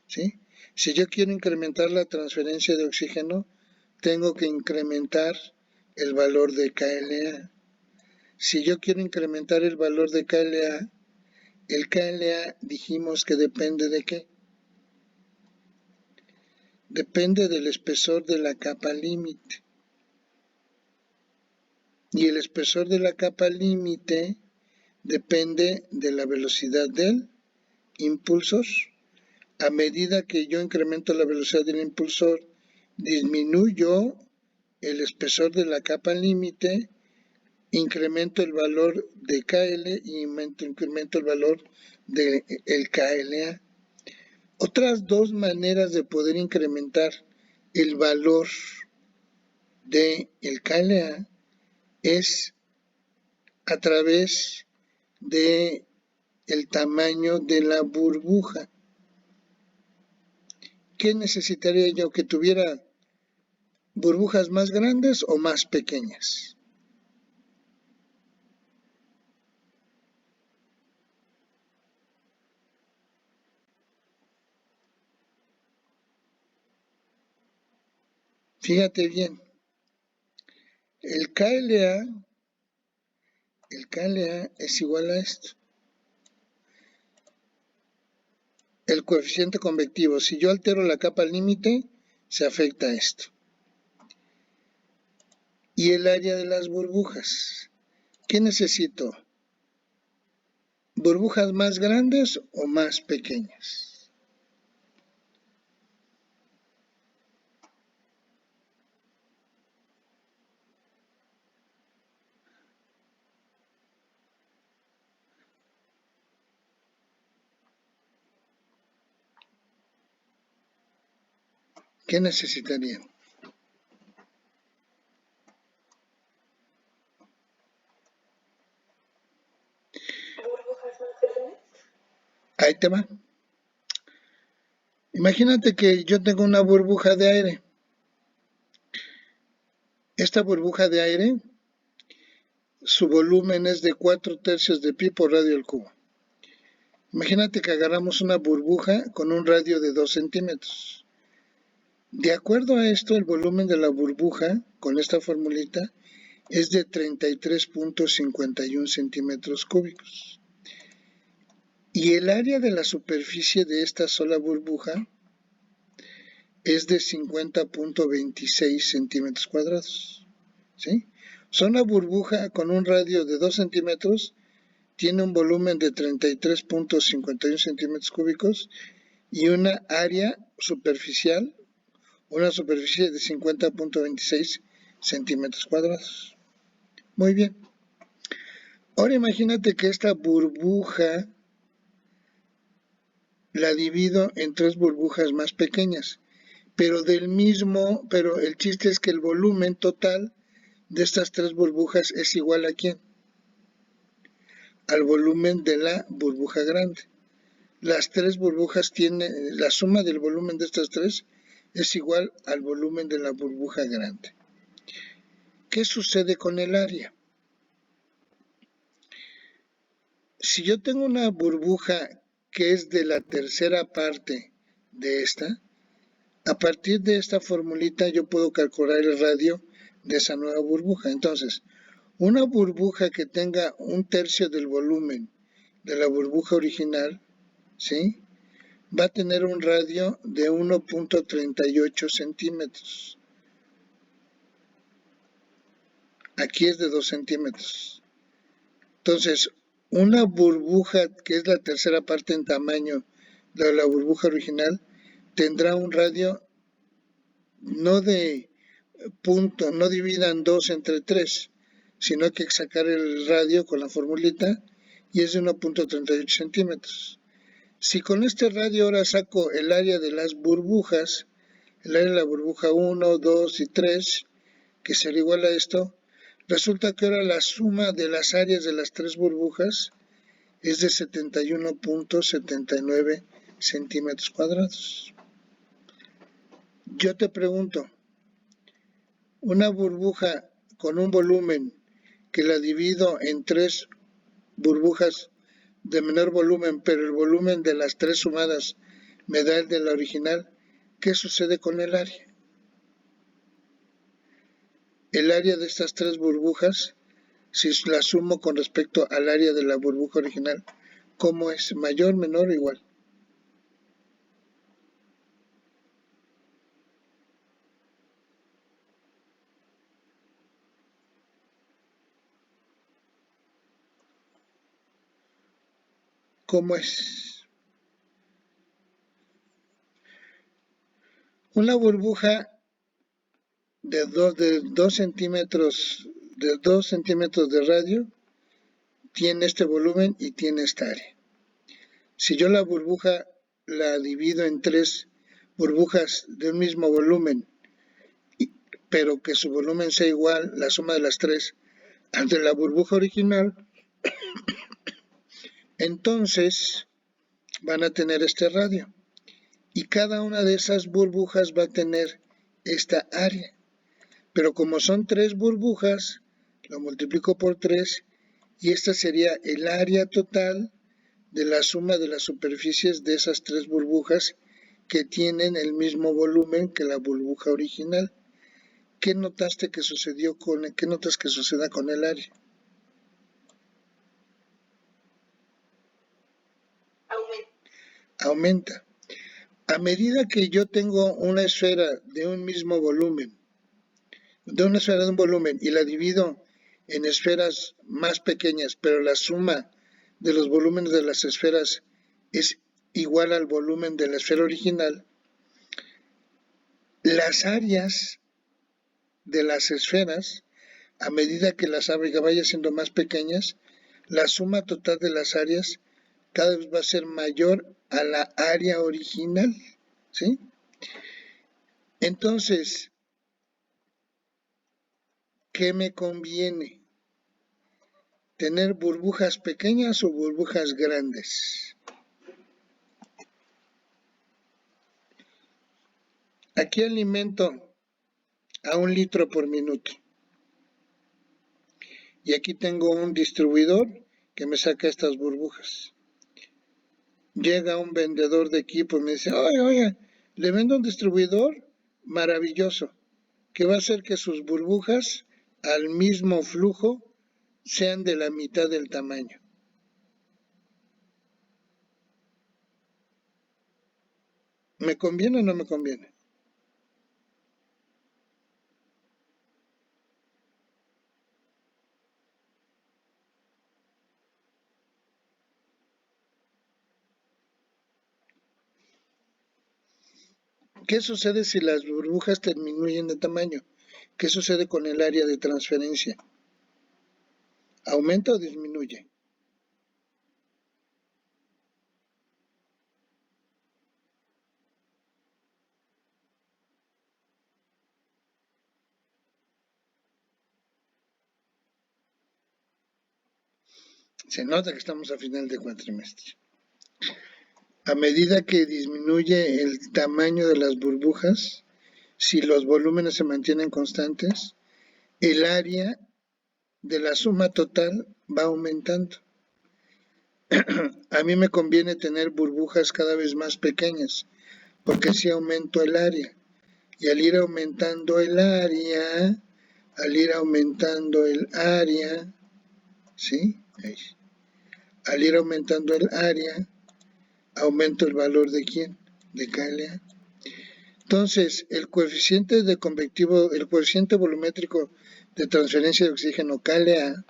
¿sí? Si yo quiero incrementar la transferencia de oxígeno, tengo que incrementar el valor de KLA. Si yo quiero incrementar el valor de KLA, el KLA dijimos que depende de ¿qué? Depende del espesor de la capa límite. Y el espesor de la capa límite depende de la velocidad del impulsor. A medida que yo incremento la velocidad del impulsor, disminuyo el espesor de la capa límite, incremento el valor de KL y incremento el valor del KLA. Otras dos maneras de poder incrementar el valor del KLA es a través de el tamaño de la burbuja. ¿Qué necesitaría yo? ¿Que tuviera burbujas más grandes o más pequeñas? Fíjate bien, el KLA es igual a esto. El coeficiente convectivo, si yo altero la capa límite, se afecta a esto. Y el área de las burbujas. ¿Qué necesito? ¿Burbujas más grandes o más pequeñas? ¿Qué necesitarían? ¿Burbujas más grandes? Ahí te va. Imagínate que yo tengo una burbuja de aire. Esta burbuja de aire, su volumen es de 4/3 de pi por radio al cubo. Imagínate que agarramos una burbuja con un radio de 2 centímetros. De acuerdo a esto, el volumen de la burbuja, con esta formulita, es de 33.51 centímetros cúbicos. Y el área de la superficie de esta sola burbuja es de 50.26 centímetros cuadrados. ¿Sí? Son una burbuja con un radio de 2 centímetros, tiene un volumen de 33.51 centímetros cúbicos y una área superficial, una superficie de 50.26 centímetros cuadrados. Muy bien. Ahora imagínate que esta burbuja la divido en 3 burbujas más pequeñas, pero el chiste es que el volumen total de estas 3 burbujas es igual a ¿quién? Al volumen de la burbuja grande. Las 3 burbujas tienen, la suma del volumen de estas 3 es igual al volumen de la burbuja grande. ¿Qué sucede con el área? Si yo tengo una burbuja que es de la tercera parte de esta, a partir de esta formulita yo puedo calcular el radio de esa nueva burbuja. Entonces, una burbuja que tenga 1/3 del volumen de la burbuja original, ¿sí?, va a tener un radio de 1.38 centímetros. Aquí es de 2 centímetros. Entonces, una burbuja que es la tercera parte en tamaño de la burbuja original tendrá un radio no de punto, no dividan 2 entre 3, sino hay que sacar el radio con la formulita y es de 1.38 centímetros. Si con este radio ahora saco el área de las burbujas, el área de la burbuja 1, 2 y 3, que será igual a esto, resulta que ahora la suma de las áreas de las tres burbujas es de 71.79 centímetros cuadrados. Yo te pregunto, una burbuja con un volumen que la divido en tres burbujas de menor volumen, pero el volumen de las tres sumadas me da el de la original, ¿qué sucede con el área? El área de estas tres burbujas, si la sumo con respecto al área de la burbuja original, ¿cómo es? ¿Mayor, menor o igual? ¿Cómo es? Una burbuja de 2 centímetros de radio tiene este volumen y tiene esta área. Si yo la burbuja la divido en tres burbujas de un mismo volumen, pero que su volumen sea igual, la suma de las tres, al de la burbuja original, entonces van a tener este radio. Y cada una de esas burbujas va a tener esta área. Pero como son tres burbujas, lo multiplico por 3 y esta sería el área total de la suma de las superficies de esas tres burbujas que tienen el mismo volumen que la burbuja original. ¿Qué notaste que sucedió qué notas que suceda con el área? Aumenta. A medida que yo tengo una esfera de un mismo volumen, de una esfera de un volumen y la divido en esferas más pequeñas, pero la suma de los volúmenes de las esferas es igual al volumen de la esfera original, las áreas de las esferas, a medida que las áreas vayan siendo más pequeñas, la suma total de las áreas cada vez va a ser mayor a la área original, ¿sí? Entonces, ¿qué me conviene? ¿Tener burbujas pequeñas o burbujas grandes? Aquí alimento a 1 litro por minuto. Y aquí tengo un distribuidor que me saca estas burbujas. Llega un vendedor de equipo y me dice, oye, le vendo un distribuidor maravilloso, que va a hacer que sus burbujas al mismo flujo sean de la mitad del tamaño. ¿Me conviene o no me conviene? ¿Qué sucede si las burbujas disminuyen de tamaño? ¿Qué sucede con el área de transferencia? ¿Aumenta o disminuye? Se nota que estamos a final de cuatrimestre. A medida que disminuye el tamaño de las burbujas, si los volúmenes se mantienen constantes, el área de la suma total va aumentando. A mí me conviene tener burbujas cada vez más pequeñas, porque así aumento el área. Y al ir aumentando el área, ¿sí? Ahí. Al ir aumentando el área, aumento el valor de ¿quién? De KLA. Entonces, el coeficiente de convectivo, el coeficiente volumétrico de transferencia de oxígeno KLA,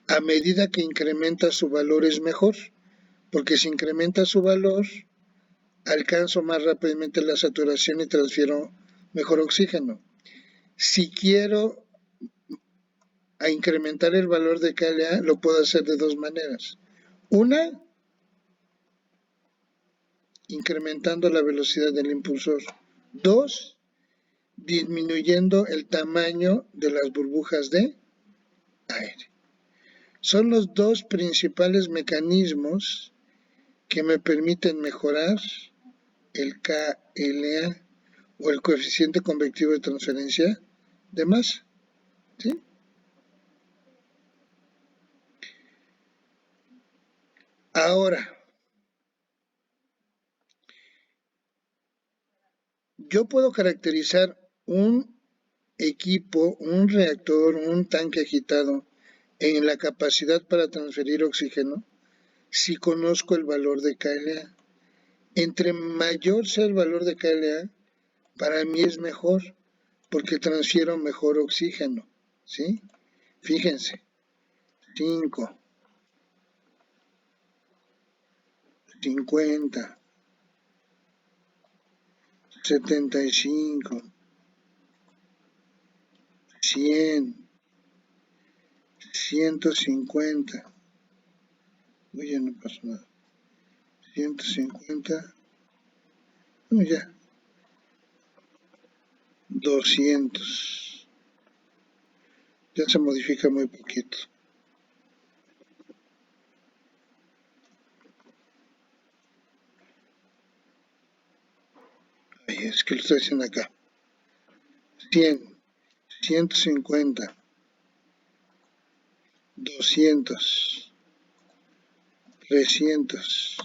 a medida que incrementa su valor es mejor, porque si incrementa su valor, alcanzo más rápidamente la saturación y transfiero mejor oxígeno. Si quiero incrementar el valor de KLA, lo puedo hacer de dos maneras. Una, incrementando la velocidad del impulsor. Dos, disminuyendo el tamaño de las burbujas de aire. Son los dos principales mecanismos que me permiten mejorar el KLA o el coeficiente convectivo de transferencia de masa. ¿Sí? Ahora, yo puedo caracterizar un equipo, un reactor, un tanque agitado en la capacidad para transferir oxígeno si conozco el valor de KLA. Entre mayor sea el valor de KLA, para mí es mejor, porque transfiero mejor oxígeno, ¿sí? Fíjense, 5, 50, 75, 100, 150. Uy, ya no pasó nada. 150. No, ya. 200. Ya se modifica muy poquito. Ay, es que lo estoy haciendo acá. 100, 150, 200, 300.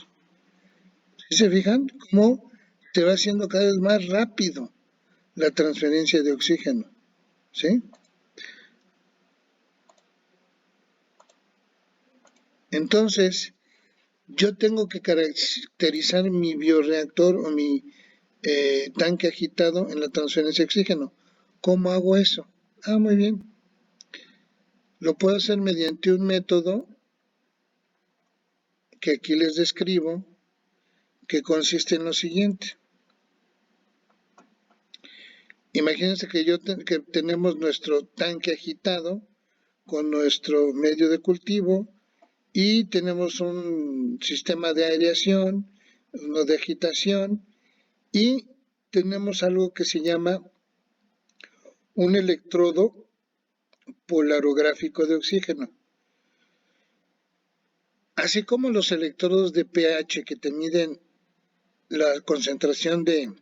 ¿Sí se fijan cómo se va haciendo cada vez más rápido la transferencia de oxígeno? ¿Sí? Entonces, yo tengo que caracterizar mi bioreactor o mi tanque agitado en la transferencia de oxígeno. ¿Cómo hago eso? Ah, muy bien. Lo puedo hacer mediante un método que aquí les describo, que consiste en lo siguiente. Imagínense que tenemos nuestro tanque agitado con nuestro medio de cultivo y tenemos un sistema de aireación, uno de agitación y tenemos algo que se llama un electrodo polarográfico de oxígeno. Así como los electrodos de pH que te miden la concentración de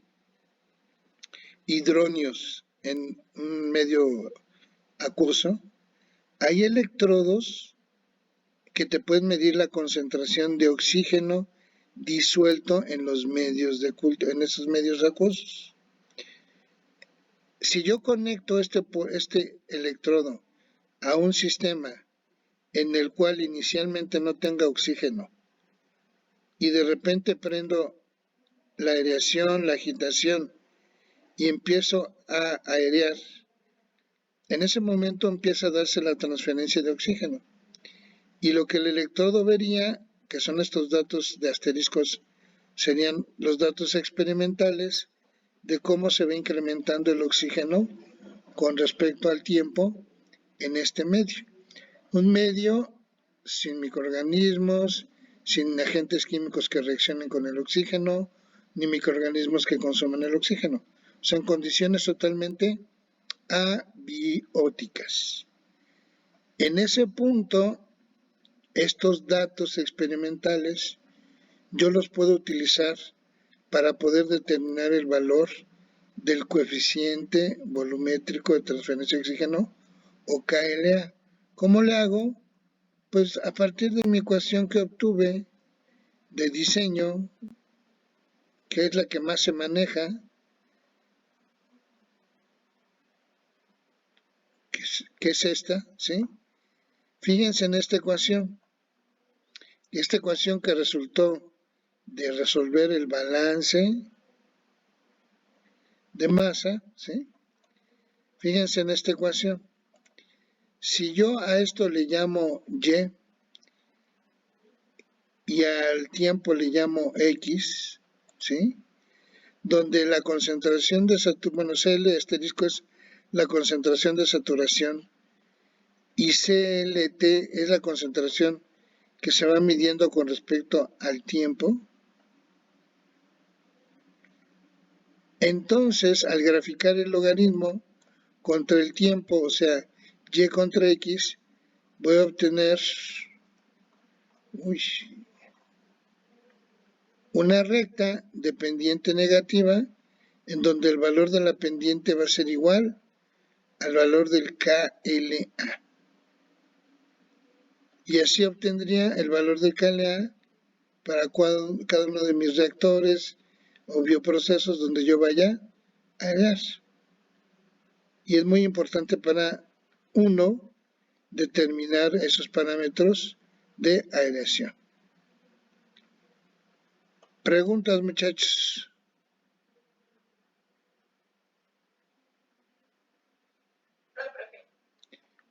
hidronios en un medio acuoso, hay electrodos que te pueden medir la concentración de oxígeno disuelto en los medios de cultivo, en esos medios acuosos. Si yo conecto este electrodo a un sistema en el cual inicialmente no tenga oxígeno y de repente prendo la aireación, la agitación y empiezo a airear, en ese momento empieza a darse la transferencia de oxígeno. Y lo que el electrodo vería, que son estos datos de asteriscos, serían los datos experimentales de cómo se va incrementando el oxígeno con respecto al tiempo en este medio. Un medio sin microorganismos, sin agentes químicos que reaccionen con el oxígeno, ni microorganismos que consuman el oxígeno. Son condiciones totalmente abióticas. En ese punto, estos datos experimentales yo los puedo utilizar para poder determinar el valor del coeficiente volumétrico de transferencia de oxígeno o KLA. ¿Cómo le hago? Pues a partir de mi ecuación que obtuve de diseño, que es la que más se maneja, que es esta, ¿sí? Fíjense en esta ecuación que resultó de resolver el balance de masa, ¿sí? Fíjense en esta ecuación. Si yo a esto le llamo y al tiempo le llamo X, ¿sí? Donde la concentración de saturación, bueno, CL asterisco es la concentración de saturación y CLT es la concentración que se va midiendo con respecto al tiempo. Entonces, al graficar el logaritmo contra el tiempo, o sea, y contra x, voy a obtener una recta de pendiente negativa en donde el valor de la pendiente va a ser igual al valor del KLA. Y así obtendría el valor del KLA para cada uno de mis reactores o bioprocesos donde yo vaya a hallar. Y es muy importante para uno determinar esos parámetros de aireación. ¿Preguntas, muchachos?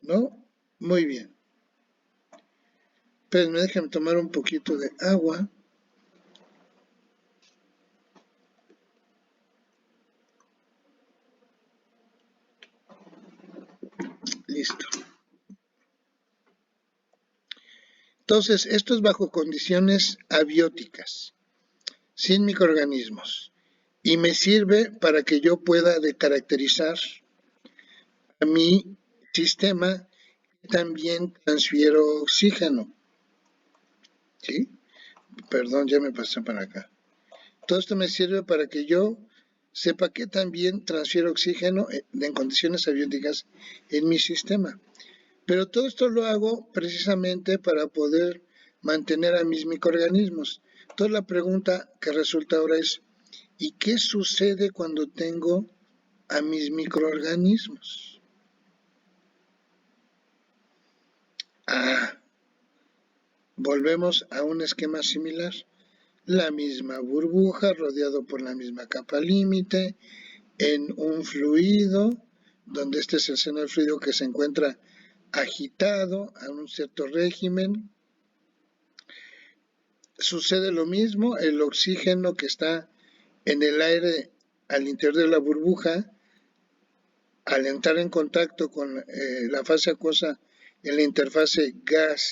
¿No? Muy bien. Pero déjenme tomar un poquito de agua. Listo. Entonces, esto es bajo condiciones abióticas, sin microorganismos, y me sirve para que yo pueda caracterizar a mi sistema que también transfiero oxígeno. ¿Sí? Perdón, ya me pasé para acá. Todo esto me sirve para que yo sepa que también transfiero oxígeno en condiciones abióticas en mi sistema. Pero todo esto lo hago precisamente para poder mantener a mis microorganismos. Entonces la pregunta que resulta ahora es, ¿y qué sucede cuando tengo a mis microorganismos? Volvemos a un esquema similar. La misma burbuja rodeado por la misma capa límite en un fluido, donde este es el seno del fluido que se encuentra agitado a un cierto régimen. Sucede lo mismo, el oxígeno que está en el aire al interior de la burbuja, al entrar en contacto con la fase acuosa en la interfase gas-líquido,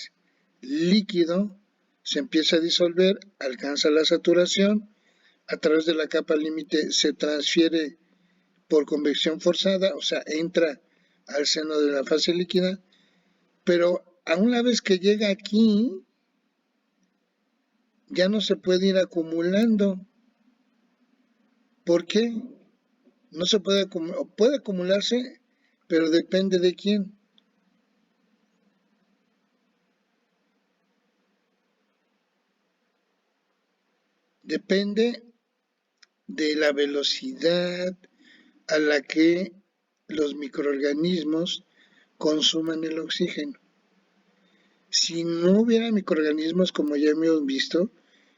se empieza a disolver, alcanza la saturación, a través de la capa límite se transfiere por convección forzada, o sea, entra al seno de la fase líquida, pero a una vez que llega aquí, ya no se puede ir acumulando. ¿Por qué? No se puede acumular, puede acumularse, pero depende de quién. Depende de la velocidad a la que los microorganismos consuman el oxígeno. Si no hubiera microorganismos, como ya hemos visto,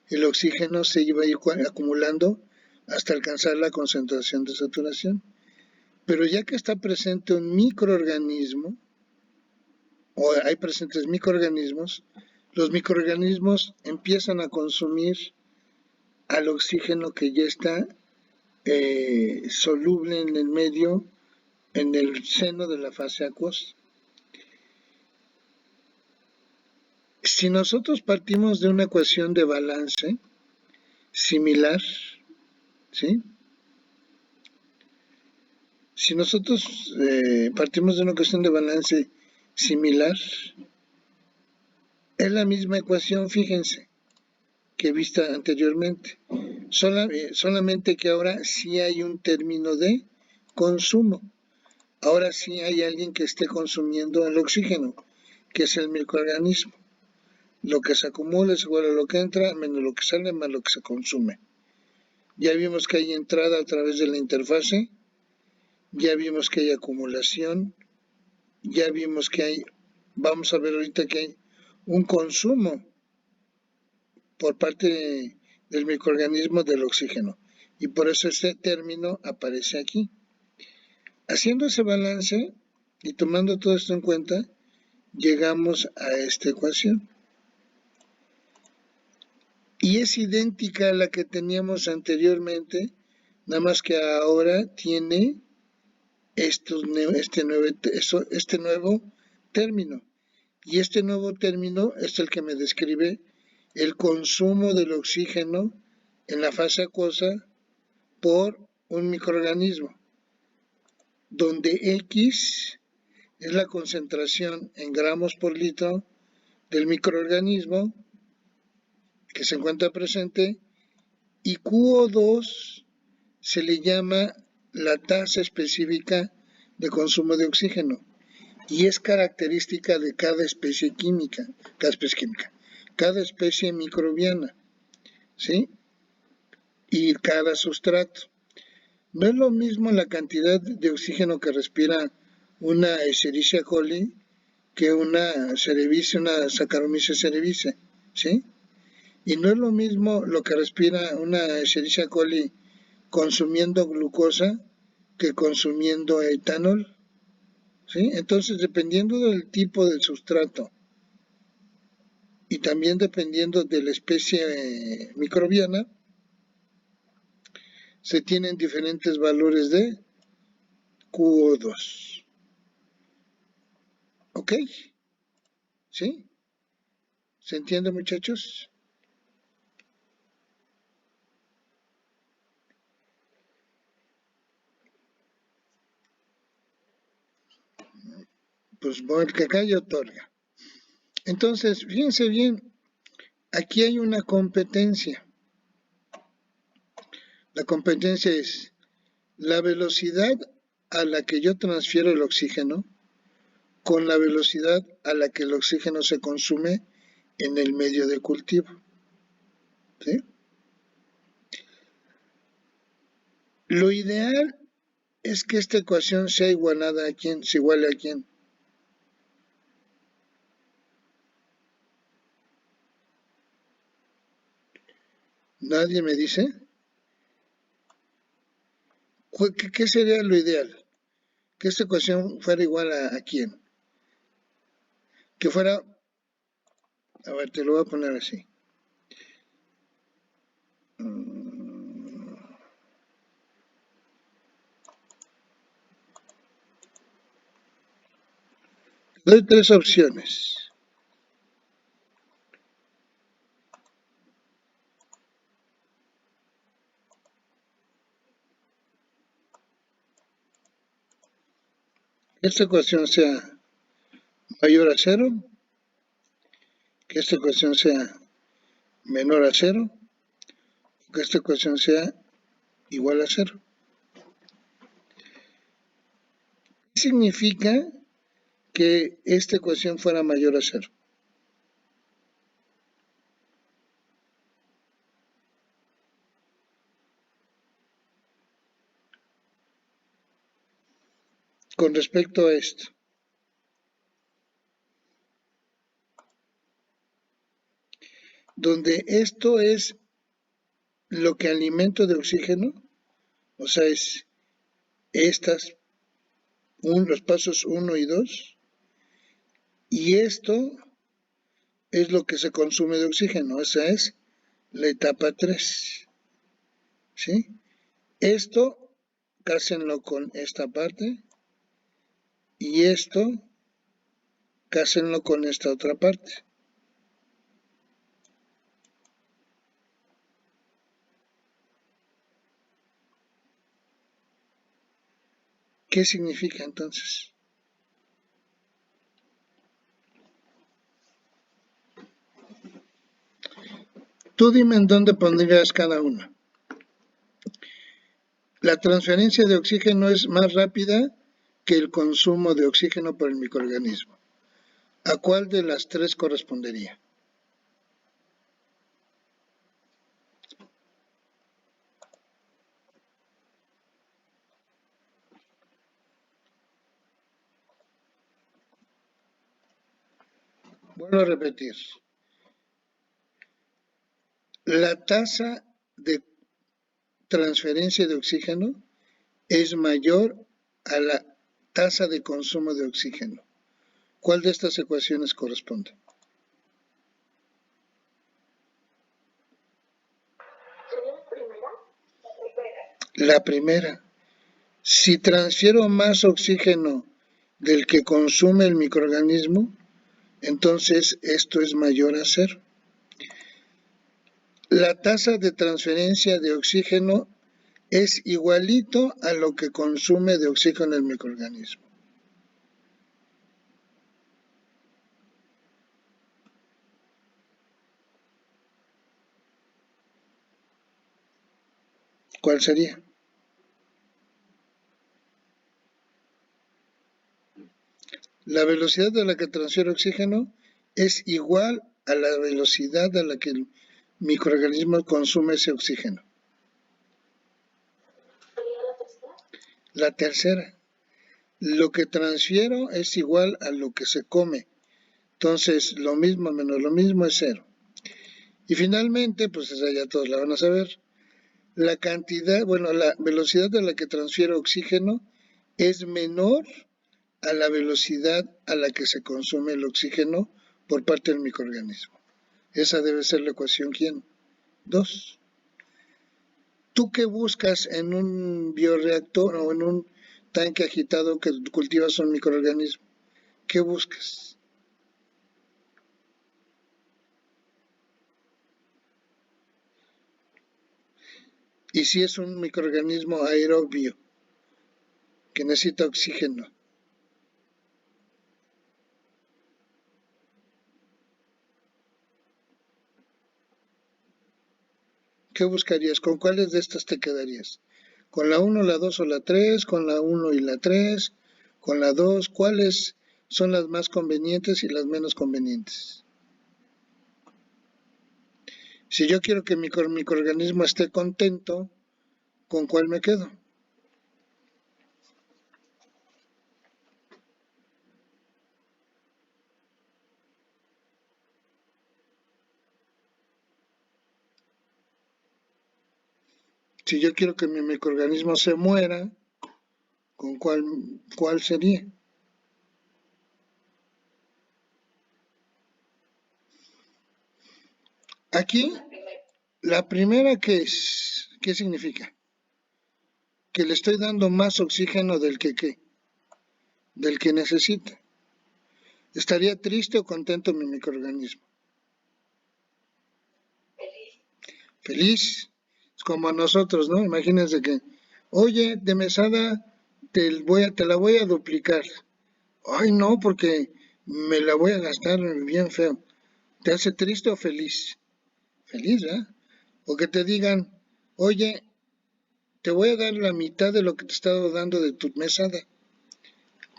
el oxígeno se iba a ir acumulando hasta alcanzar la concentración de saturación. Pero ya que está presente un microorganismo, o hay presentes microorganismos, los microorganismos empiezan a consumir al oxígeno que ya está soluble en el medio, en el seno de la fase acuosa. Si nosotros partimos de una ecuación de balance similar, ¿sí? Si nosotros partimos de una ecuación de balance similar, es la misma ecuación, fíjense, que vista anteriormente. Solamente que ahora sí hay un término de consumo. Ahora sí hay alguien que esté consumiendo el oxígeno, que es el microorganismo. Lo que se acumula es igual a lo que entra, menos lo que sale, más lo que se consume. Ya vimos que hay entrada a través de la interfase, ya vimos que hay acumulación, ya vimos que hay, vamos a ver ahorita que hay un consumo por parte del microorganismo del oxígeno. Y por eso este término aparece aquí. Haciendo ese balance y tomando todo esto en cuenta, llegamos a esta ecuación. Y es idéntica a la que teníamos anteriormente, nada más que ahora tiene este nuevo término. Y este nuevo término es el que me describe el consumo del oxígeno en la fase acuosa por un microorganismo, donde X es la concentración en gramos por litro del microorganismo que se encuentra presente, y QO2 se le llama la tasa específica de consumo de oxígeno y es característica de cada especie química, cada especie microbiana, ¿sí? Y cada sustrato. No es lo mismo la cantidad de oxígeno que respira una Escherichia coli que una Cerevisiae, una Saccharomyces cerevisiae, ¿sí? Y no es lo mismo lo que respira una Escherichia coli consumiendo glucosa que consumiendo etanol, ¿sí? Entonces, dependiendo del tipo de sustrato y también dependiendo de la especie microbiana, se tienen diferentes valores de QO2. ¿Ok? ¿Sí? ¿Se entiende, muchachos? Pues el que calla otorga. Entonces, fíjense bien, aquí hay una competencia. La competencia es la velocidad a la que yo transfiero el oxígeno con la velocidad a la que el oxígeno se consume en el medio de cultivo. ¿Sí? Lo ideal es que esta ecuación sea igualada a quién, se iguale a quién. ¿Nadie me dice? ¿Qué sería lo ideal? Que esta ecuación fuera igual a quién. Que fuera, a ver, te lo voy a poner así. Doy tres opciones. Que esta ecuación sea mayor a 0, que esta ecuación sea menor a 0, que esta ecuación sea igual a 0. ¿Qué significa que esta ecuación fuera mayor a 0? Con respecto a esto, donde esto es lo que alimento de oxígeno, o sea, es los pasos 1 y 2, y esto es lo que se consume de oxígeno, esa es la etapa 3, ¿sí? Esto, cásenlo con esta parte, y esto, cásenlo con esta otra parte. ¿Qué significa entonces? Tú dime en dónde pondrías cada una. La transferencia de oxígeno es más rápida que el consumo de oxígeno por el microorganismo. ¿A cuál de las tres correspondería? Vuelvo a repetir. La tasa de transferencia de oxígeno es mayor a la tasa de consumo de oxígeno. ¿Cuál de estas ecuaciones corresponde? La primera. Si transfiero más oxígeno del que consume el microorganismo, entonces esto es mayor a 0. La tasa de transferencia de oxígeno es igualito a lo que consume de oxígeno el microorganismo. ¿Cuál sería? La velocidad a la que transfiere oxígeno es igual a la velocidad a la que el microorganismo consume ese oxígeno. La tercera, lo que transfiero es igual a lo que se come. Entonces, lo mismo menos lo mismo es cero. Y finalmente, pues esa ya todos la van a saber, la cantidad, bueno, la velocidad a la que transfiero oxígeno es menor a la velocidad a la que se consume el oxígeno por parte del microorganismo. Esa debe ser la ecuación, ¿quién? 2. ¿Tú qué buscas en un bioreactor o en un tanque agitado que cultivas un microorganismo? ¿Qué buscas? Y si es un microorganismo aerobio que necesita oxígeno, ¿qué buscarías? ¿Con cuáles de estas te quedarías? ¿Con la 1, la 2 o la 3? ¿Con la 1 y la 3? ¿Con la 2? ¿Cuáles son las más convenientes y las menos convenientes? Si yo quiero que mi microorganismo esté contento, ¿con cuál me quedo? Si yo quiero que mi microorganismo se muera, ¿con cuál sería? Aquí, la primera que es, ¿qué significa? Que le estoy dando más oxígeno del que necesita. ¿Estaría triste o contento mi microorganismo? Feliz. Es como a nosotros, ¿no? Imagínense que, oye, de mesada te la voy a duplicar. Ay, no, porque me la voy a gastar bien feo. ¿Te hace triste o feliz? Feliz, ¿verdad? O que te digan, oye, te voy a dar la mitad de lo que te he estado dando de tu mesada.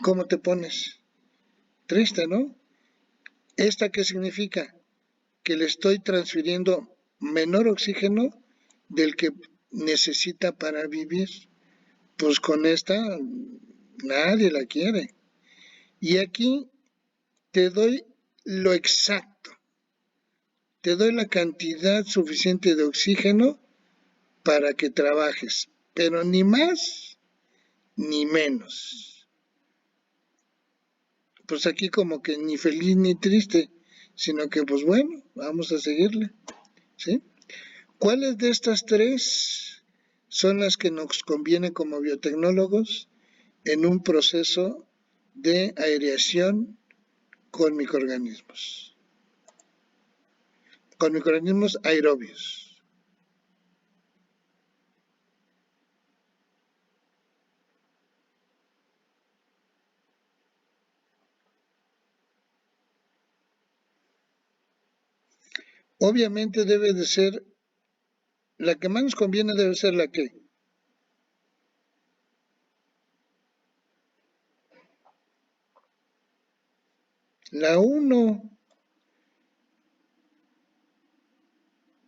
¿Cómo te pones? Triste, ¿no? ¿Esta qué significa? Que le estoy transfiriendo menor oxígeno del que necesita para vivir. Pues con esta nadie la quiere. Y aquí te doy lo exacto. Te doy la cantidad suficiente de oxígeno para que trabajes, pero ni más ni menos. Pues aquí como que ni feliz ni triste, sino que pues bueno, vamos a seguirle, ¿sí? ¿Cuáles de estas tres son las que nos conviene como biotecnólogos en un proceso de aireación con microorganismos? Con microorganismos aerobios. Obviamente debe de ser, la que más nos conviene debe ser la que. La 1.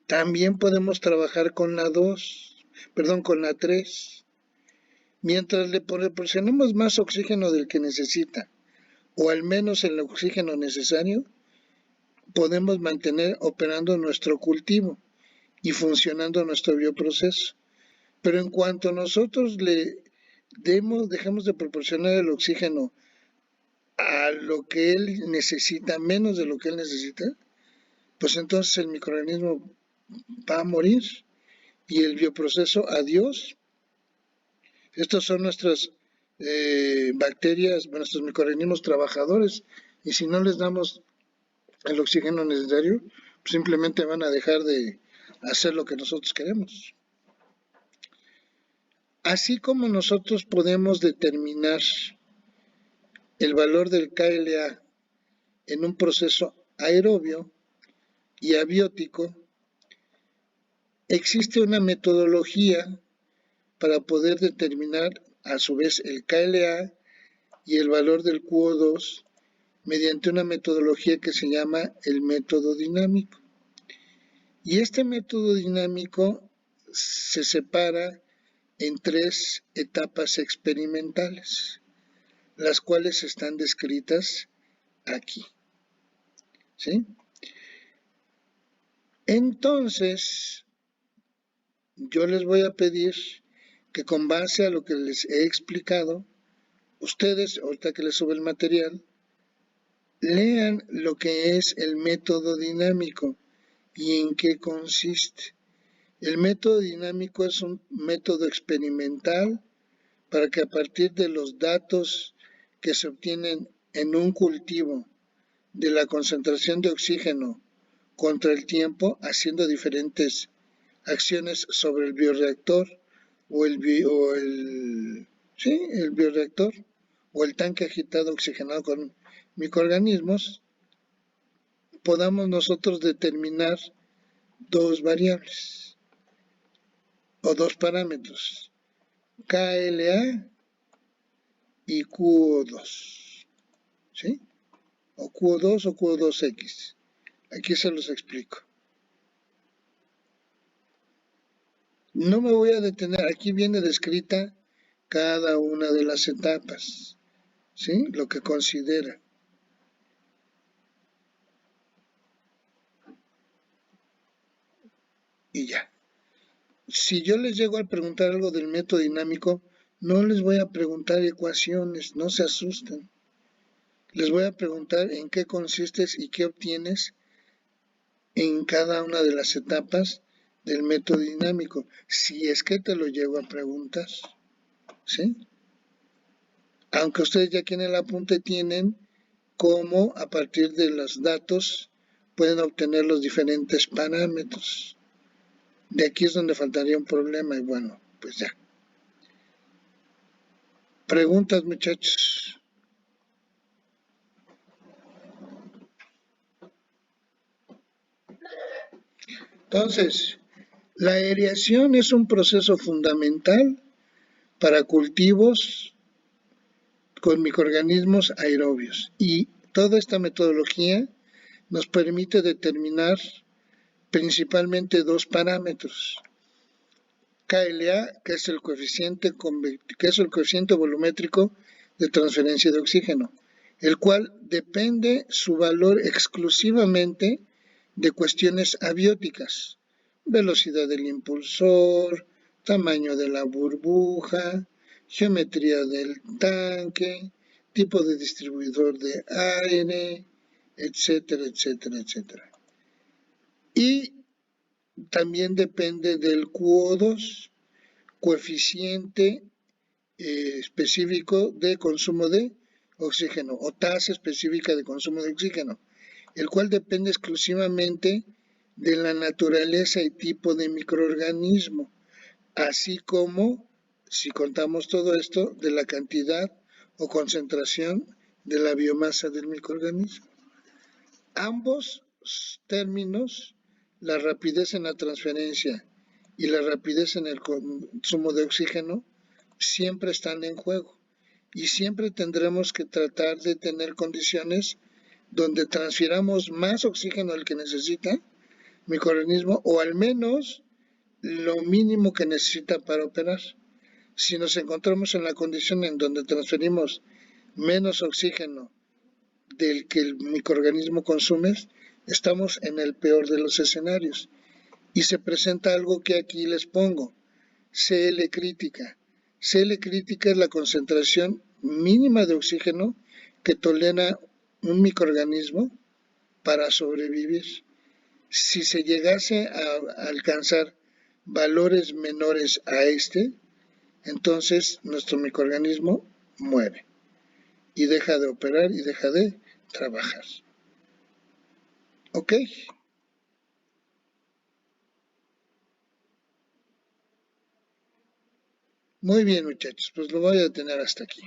También podemos trabajar con la 2, perdón, con la 3. Mientras le proporcionemos más oxígeno del que necesita, o al menos el oxígeno necesario, podemos mantener operando nuestro cultivo y funcionando nuestro bioproceso. Pero en cuanto nosotros le dejemos de proporcionar el oxígeno a lo que él necesita, menos de lo que él necesita, pues entonces el microorganismo va a morir y el bioproceso, adiós. Estos son nuestras bacterias, nuestros microorganismos trabajadores, y si no les damos el oxígeno necesario, pues simplemente van a dejar de hacer lo que nosotros queremos. Así como nosotros podemos determinar el valor del KLa en un proceso aerobio y abiótico, existe una metodología para poder determinar a su vez el KLa y el valor del QO2 mediante una metodología que se llama el método dinámico. Y este método dinámico se separa en 3 etapas experimentales, las cuales están descritas aquí. ¿Sí? Entonces, yo les voy a pedir que con base a lo que les he explicado, ustedes, ahorita que les sube el material, lean lo que es el método dinámico y en qué consiste. El método dinámico es un método experimental para que a partir de los datos que se obtienen en un cultivo de la concentración de oxígeno contra el tiempo, haciendo diferentes acciones sobre el bioreactor o el bioreactor o el tanque agitado oxigenado con microorganismos, podamos nosotros determinar 2 variables o 2 parámetros, KLa y QO2, ¿sí? O QO2 o QO2X. Aquí se los explico. No me voy a detener, aquí viene descrita cada una de las etapas, ¿sí? Lo que considera. Y ya. Si yo les llego a preguntar algo del método dinámico, no les voy a preguntar ecuaciones, no se asusten. Les voy a preguntar en qué consistes y qué obtienes en cada una de las etapas del método dinámico, si es que te lo llego a preguntar, ¿sí? Aunque ustedes ya aquí en el apunte tienen cómo a partir de los datos pueden obtener los diferentes parámetros. De aquí es donde faltaría un problema y bueno, pues ya. Preguntas, muchachos. Entonces, la aireación es un proceso fundamental para cultivos con microorganismos aerobios y toda esta metodología nos permite determinar principalmente 2 parámetros. KLa, que es el coeficiente volumétrico de transferencia de oxígeno, el cual depende su valor exclusivamente de cuestiones abióticas, velocidad del impulsor, tamaño de la burbuja, geometría del tanque, tipo de distribuidor de aire, etcétera, etcétera, etcétera. Y también depende del QO2, coeficiente específico de consumo de oxígeno o tasa específica de consumo de oxígeno, el cual depende exclusivamente de la naturaleza y tipo de microorganismo, así como, si contamos todo esto, de la cantidad o concentración de la biomasa del microorganismo. Ambos términos, la rapidez en la transferencia y la rapidez en el consumo de oxígeno, siempre están en juego y siempre tendremos que tratar de tener condiciones donde transfiramos más oxígeno al que necesita el microorganismo o al menos lo mínimo que necesita para operar. Si nos encontramos en la condición en donde transferimos menos oxígeno del que el microorganismo consume, estamos en el peor de los escenarios. Y se presenta algo que aquí les pongo, CL crítica. CL crítica es la concentración mínima de oxígeno que tolera un microorganismo para sobrevivir. Si se llegase a alcanzar valores menores a este, entonces nuestro microorganismo muere y deja de operar y deja de trabajar. ¿Ok? Muy bien, muchachos, pues lo voy a detener hasta aquí.